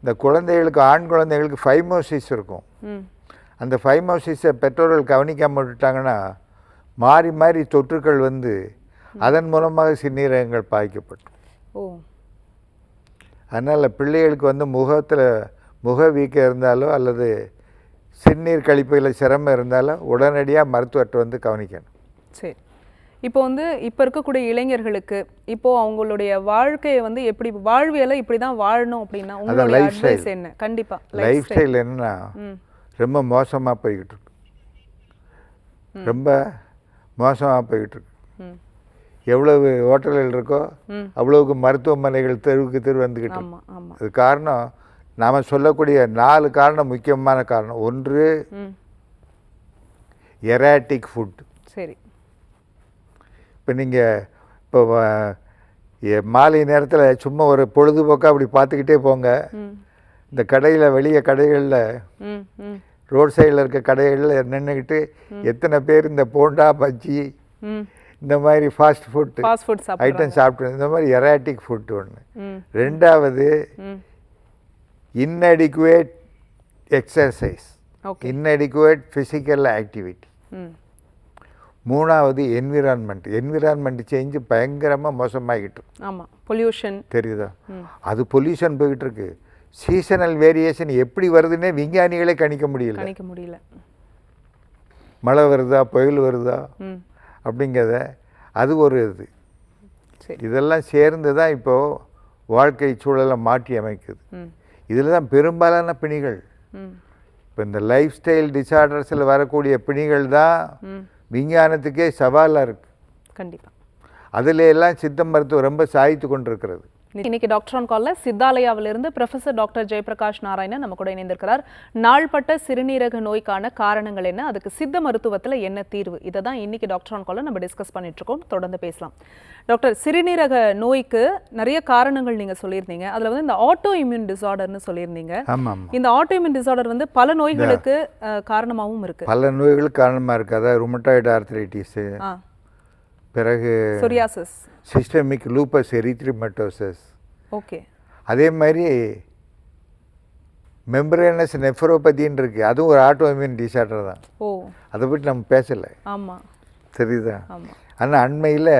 இந்த குழந்தைகளுக்கு, ஆண் குழந்தைகளுக்கு ஃபைமோசிஸ் இருக்கும். அந்த ஃபைமோசிஸை பெற்றோர்கள் கவனிக்காமல் விட்டுட்டாங்கன்னா மாறி மாறி தொற்றுக்கள் வந்து அதன் மூலமாக சிறுநீரகங்கள் பாதிக்கப்படும். அதனால் பிள்ளைகளுக்கு வந்து முக வீக்கம் இருந்தாலோ அல்லது சிறுநீர் கழிப்புகளில் சிரமம் இருந்தாலும் உடனடியாக மருத்துவர்கிட்ட வந்து கவனிக்கணும். சரி. இப்போ வந்து இப்போ இருக்கக்கூடிய இளைஞர்களுக்கு இப்போ அவங்களுடைய வாழ்க்கையை வந்து எப்படி வாழ்வியலை இப்படி தான் வாழணும் அப்படின்னா உங்களுடைய life அட்வைஸ் style. என்ன? கண்டிப்பா லைஃப் ஸ்டைல் என்னன்னா ம் ரொம்ப மோசமாக போய்கிட்டு இருக்கு, ரொம்ப மோசமாக போய்கிட்டு இருக்கு. ம் எவ்வளவு ஹோட்டல்கள் இருக்கோ ம் அவ்வளவுக்கு மருத்துவமனைகள் தெருவுக்கு தெரு வந்துக்கிட்டு இருக்கு. ஆமா ஆமா அது காரணம் நாம் சொல்லக்கூடிய 4 காரணம், முக்கியமான காரணம். ஒன்று ம் எராட்டிக் ஃபுட். சரி இப்போ நீங்கள் இப்போ மாலை நேரத்தில் சும்மா ஒரு பொழுதுபோக்காக அப்படி பார்த்துக்கிட்டே போங்க. ம் இந்த கடையில், வெளியே கடைகளில், ம் ம் ரோட் சைடில் இருக்க கடைகளில் நின்றுக்கிட்டு எத்தனை பேர் இந்த போண்டா, பஜ்ஜி, ம் இந்த மாதிரி fast food fast food item சாப்பிட்டு, இந்த மாதிரி எராட்டிக் ஃபுட் ஒன்று. ம் ரெண்டாவது ம் இன்அடிக்குவேட் எக்ஸசைஸ், ஓகே இன்அடிக்குவேட் ஃபிசிக்கல் ஆக்டிவிட்டி. ம் மூணாவது என்விரான்மெண்ட் சேஞ்சு பயங்கரமாக மோசமாகிட்டு இருக்கு. ஆமா பொல்யூஷன் தெரியுதா? அது பொல்யூஷன் போய்கிட்டு இருக்கு. சீசனல் வேரியேஷன் எப்படி வருதுன்னே விஞ்ஞானிகளே கணிக்க முடியல. கணிக்க முடியல. மழை வருதா, புயல் வருதா ம் அப்படிங்கிறத அது ஒரு இது. சரி இதெல்லாம் சேர்ந்து தான் இப்போது வாழ்க்கை சூழலை மாற்றி அமைக்குது. ம் இதில் தான் பெரும்பாலான பிணிகள், ம் இப்போ இந்த லைஃப் ஸ்டைல் டிசார்டர்ஸில் வரக்கூடிய பிணிகள் தான் ம் விஞ்ஞானத்துக்கே சவாலாக இருக்குது. கண்டிப்பா. அதில் எல்லாம் சித்த மருத்துவம் ரொம்ப சாய்த்து கொண்டிருக்கிறது. இன்னைக்கு டாக்டர் ஆன் கால்ல சித்தாலயாவிலிருந்து ப்ரொஃபசர் டாக்டர் ஜெயபிரகாஷ் நாராயணன் நம்ம கூட இணைந்திருக்கிறார். நாள்பட்ட சிறுநீரக நோய்க்கான காரணங்கள் என்ன, அதுக்கு சித்த மருத்துவத்தில் என்ன தீர்வு, இதை தான் இன்னைக்கு டாக்டர் ஆன் கால்ல நம்ம டிஸ்கஸ் பண்ணிட்டு இருக்கோம். தொடர்ந்து பேசலாம். டாக்டர், சிறுநீரக நோய்க்கு நிறைய காரணங்கள் நீங்க சொல்லியிருந்தீங்க. அதுல வந்து இந்த ஆட்டோ இம்யூன் டிசார்டர்னு சொல்லியிருந்தீங்க. ஆமாம், இந்த ஆட்டோ இம்யூன் டிசார்டர் வந்து பல நோய்களுக்கு காரணமாகவும் இருக்கு. பல நோய்களுக்கு காரணமாக இருக்குது. அதாவது ருமட்டாய்டு ஆர்த்ரைட்டிஸு, பிறகு சொரியாசிஸ், சிஸ்டமிக் லூப்பஸ் எரித்ரிமட்டோசஸ், ஓகே, அதே மாதிரி மெம்பரேனஸ் நெஃப்ரோபதின்னு இருக்குது. அதுவும் ஒரு ஆட்டோ இம்யூன் டிசார்டர் தான். ஓ, அதை பற்றி நம்ம பேசலை. ஆமா சரிதா? ஆமா. ஆனால் அண்மையில்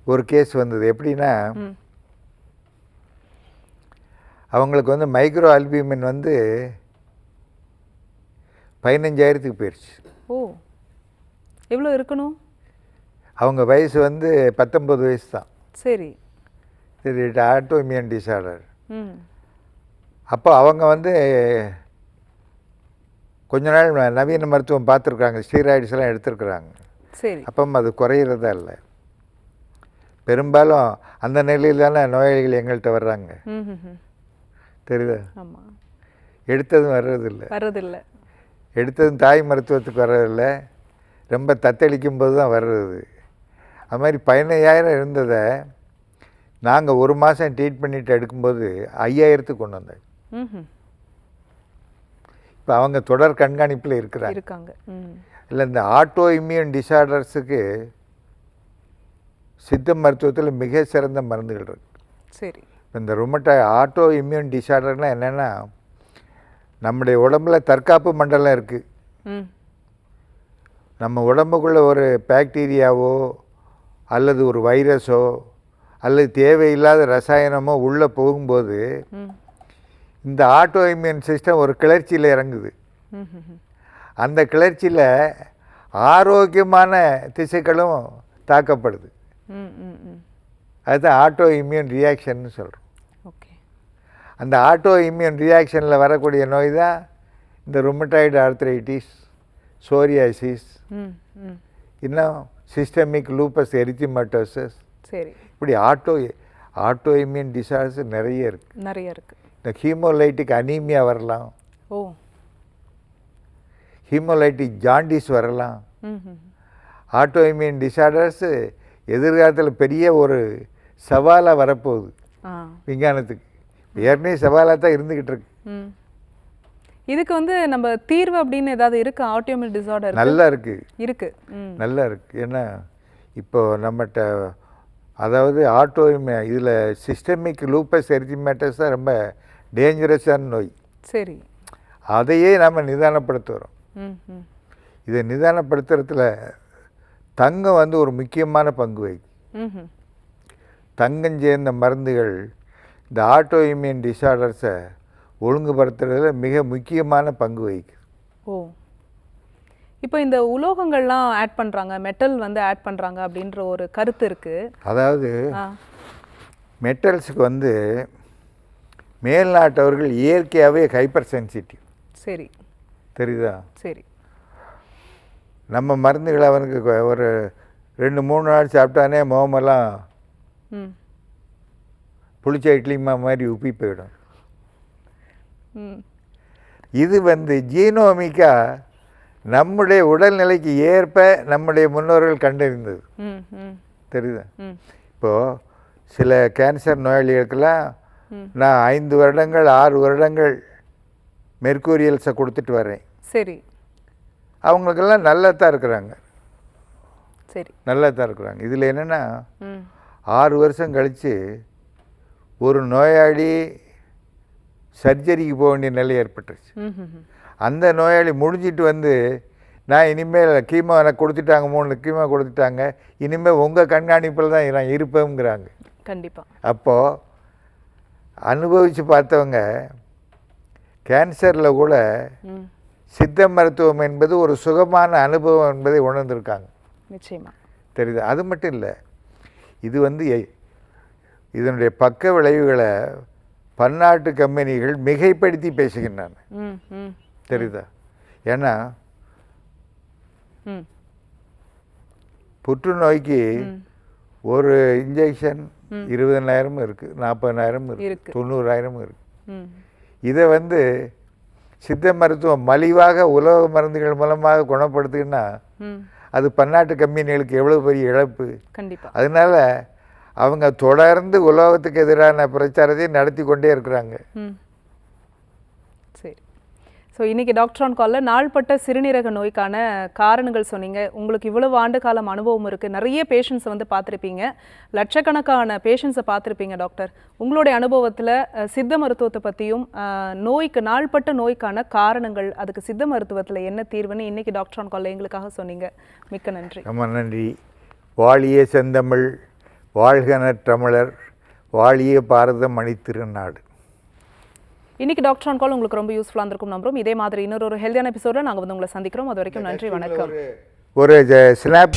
ஒரு கேஸ் வந்தது. எப்படின்னா, அவங்களுக்கு வந்து மைக்ரோ அல்பியூமின் வந்து 15,000க்கு போயிடுச்சு. ஓ, எவ்வளோ இருக்கணும்? அவங்க வயசு வந்து 19 வயசு தான். சரி சரி, ஆட்டோ இம்யூன் டிசார்டர். ம் அப்போ அவங்க வந்து கொஞ்ச நாள் நவீன மருத்துவம் பார்த்துருக்காங்க, ஸ்டீராய்ட்ஸ்லாம் எடுத்துருக்குறாங்க. சரி. அப்போ அது குறையிறதா இல்லை. பெரும்பாலும் அந்த நிலையில் தானே நோயாளிகள் எங்கள்கிட்ட வர்றாங்க. ம் தெரியுதா? ஆமாம், எடுத்ததும் வர்றதில்லை. வர்றதில்லை. எடுத்ததும் தாய் மருத்துவத்துக்கு வர்றதில்லை, ரொம்ப தத்தளிக்கும் போது தான் வர்றது. அது மாதிரி 15,000 இருந்ததை நாங்கள் ஒரு மாதம் ட்ரீட் பண்ணிட்டு எடுக்கும்போது 5,000த்துக்கு கொண்டு வந்தேன். ம் இப்போ அவங்க தொடர் கண்காணிப்பில் இருக்கிறாங்க. இருக்காங்க. ம் இல்லை, இந்த ஆட்டோ இம்யூன் டிசார்டர்ஸுக்கு சித்த மருத்துவத்தில் மிக சிறந்த மருந்துகள் இருக்கு. சரி. இந்த ஆட்டோ இம்யூன் டிசார்டர்னால் என்னென்னா, நம்முடைய உடம்புல தற்காப்பு மண்டலம் இருக்குது. ம் நம்ம உடம்புக்குள்ளே ஒரு பாக்டீரியாவோ அல்லது ஒரு வைரஸோ அல்லது தேவையில்லாத ரசாயனமோ உள்ளே போகும்போது ம் இந்த ஆட்டோ இம்யூன் சிஸ்டம் ஒரு கிளர்ச்சியில் இறங்குது. ம் அந்த கிளர்ச்சியில் ஆரோக்கியமான திசுக்களும் தாக்கப்படுது. ம் ம் ம் அதுதான் ஆட்டோ இம்யூன் ரியாக்ஷன்னு சொல்கிறோம். ஓகே. அந்த ஆட்டோ இம்யூன் ரியாக்ஷனில் வரக்கூடிய நோய் தான் இந்த ருமட்டாய்டு ஆர்த்ரைட்டிஸ், சோரியாசிஸ், ம் ம் இன்னும் சிஸ்டமிக் லூப்பஸ் எரித்ரிமட்டோசஸ். சரி. இப்படி ஆட்டோ இம்யூன் டிசார்டர்ஸ் நிறைய இருக்குது. நிறைய இருக்கு. இந்த ஹீமோலைட்டிக் அனீமியா வரலாம், ஓ. ஹீமோலைட்டிக் ஜாண்டிஸ் வரலாம். ம் ம் ஆட்டோ இம்யூன் டிசார்டர்ஸு எதிர்காலத்தில் பெரிய ஒரு சவாலாக வரப்போகுது ஆ விஞ்ஞானத்துக்கு. ஏற்கனவே சவாலாக தான் இருந்துக்கிட்டு இருக்கு. ம் இதுக்கு வந்து நம்ம தீர்வு அப்படின்னு ஏதாவது இருக்கா? ஆட்டோமியூன் டிசார்டர் நல்லா இருக்குது, இருக்கு. ம் நல்லா இருக்குது. ஏன்னா இப்போ நம்மகிட்ட அதாவது இதில் சிஸ்டமிக் லூப்பஸ் எரித்ரிமட்டஸ் தான் ரொம்ப டேஞ்சரஸான நோய். சரி. அதையே நம்ம நிதானப்படுத்துகிறோம். ம் ம் இதை நிதானப்படுத்துறதுல தங்கம் வந்து ஒரு முக்கியமான பங்கு வகிக்கும். ம் தங்கம் சேர்ந்த மருந்துகள் இந்த ஆட்டோ இம்யூன் டிசார்டர்ஸை ஒழுங்குபடுத்துறதுல மிக முக்கியமான பங்கு வகிக்குது. ஓ. இப்போ இந்த உலோகங்கள்லாம் ஆட் பண்றாங்க, மெட்டல் வந்து ஆட் பண்றாங்க அப்படின்ற ஒரு கருத்து இருக்கு. அதாவது ஆ, மெட்டல்ஸுக்கு வந்து மேல்நாட்டவர்கள் இயற்கையாகவே ஹைப்பர் சென்சிட்டிவ், சரி தெரியுதா? சரி. நம்ம மருந்துகளை அவனுக்கு ஒரு 2-3 நாள் சாப்பிட்டானே முகமெல்லாம் ம் புளிச்ச இட்லிமா மாதிரி உப்பி போயிடும். ம் இது வந்து ஜீனோமிக்காக நம்முடைய உடல்நிலைக்கு ஏற்ப நம்முடைய முன்னோர்கள் கண்டறிந்தது, ம் ம் தெரியுதா? ம் இப்போது சில கேன்சர் நோயாளிகளுக்கெல்லாம் ம். நான் 5 வருடங்கள் 6 வருடங்கள் மெர்க்கூரியல்ஸை கொடுத்துட்டு வரேன். சரி அவங்களுக்கெல்லாம் நல்லா தான் இருக்கிறாங்க, சரி. நல்லா தான் இருக்கிறாங்க. இதில் என்னென்னா ம் 6 வருஷம் கழித்து ஒரு நோயாளி சர்ஜரிக்கு போக வேண்டிய நிலை ஏற்பட்டுருச்சு. ம் ம் ம். அந்த நோயாளி முடிஞ்சிட்டு வந்து நான் இனிமேல் கீமோ எனக்கு கொடுத்துட்டாங்க, 3 கீமோ கொடுத்துட்டாங்க, இனிமேல் உங்கள் கண்காணிப்பில் தான் நான் இருப்பேங்கிறாங்க. கண்டிப்பா. அப்போது அனுபவித்து பார்த்தவங்க கேன்சரில் கூட ம் சித்த மருத்துவம் என்பது ஒரு சுகமான அனுபவம் என்பதை உணர்ந்திருக்காங்க, நிச்சயமா. தெரியுது? அது மட்டும் இல்லை, இது வந்து இதனுடைய பக்க விளைவுகளை பன்னாட்டு கம்பெனிகள் மிகைப்படுத்தி பேசுகின்றன, ம் ம் தெரியுதா? ஏன்னா ம் புற்றுநோய்க்கு ஒரு இன்ஜெக்ஷன் 20,000 இருக்குது, 40,000 இருக்கு. 90,000 இருக்குது. ம் இதை வந்து சித்த மருத்துவம் மலிவாக உலோக மருந்துகள் மூலமாக குணப்படுத்துக்குன்னா ம் அது பன்னாட்டு கம்பெனிகளுக்கு எவ்வளோ பெரிய இழப்பு. கண்டிப்பா. அதனால் அவங்க தொடர்ந்து உலோகத்துக்கு எதிரான பிரச்சாரத்தை நடத்தி கொண்டே இருக்கிறாங்க. ம் சரி. ஸோ இன்றைக்கி டாக்டர் ஆன் காலில் நாள்பட்ட சிறுநீரக நோய்க்கான காரணங்கள் சொன்னீங்க. உங்களுக்கு இவ்வளவு ஆண்டு காலம் அனுபவம் இருக்குது, நிறைய பேஷண்ட்ஸை வந்து பார்த்துருப்பீங்க, லட்சக்கணக்கான பேஷண்ட்ஸை பார்த்துருப்பீங்க டாக்டர். உங்களுடைய அனுபவத்தில் சித்த மருத்துவத்தை பற்றியும் நோய்க்கு நாள்பட்ட நோய்க்கான காரணங்கள், அதுக்கு சித்த மருத்துவத்தில் என்ன தீர்வுன்னு இன்றைக்கி டாக்டர் ஆன் காலில் எங்களுக்காக சொன்னீங்க. மிக்க நன்றி. ரொம்ப நன்றி. வாழிய செந்தமிழ், வாழ்க தமிழர், வாழிய பாரத மணி திருநாடு. இன்னைக்கு டாக்டர் ஆன் கால் உங்களுக்கு ரொம்ப யூஸ்ஃபுல்லாக இருந்திருக்கும் நம்புறோம். இதே மாதிரி இன்னொரு ஹெல்தியான எபிசோட நாங்கள் வந்து உங்களை சந்திக்கிறோம். அது வரைக்கும் நன்றி, வணக்கம். ஒரு ஸ்னாப்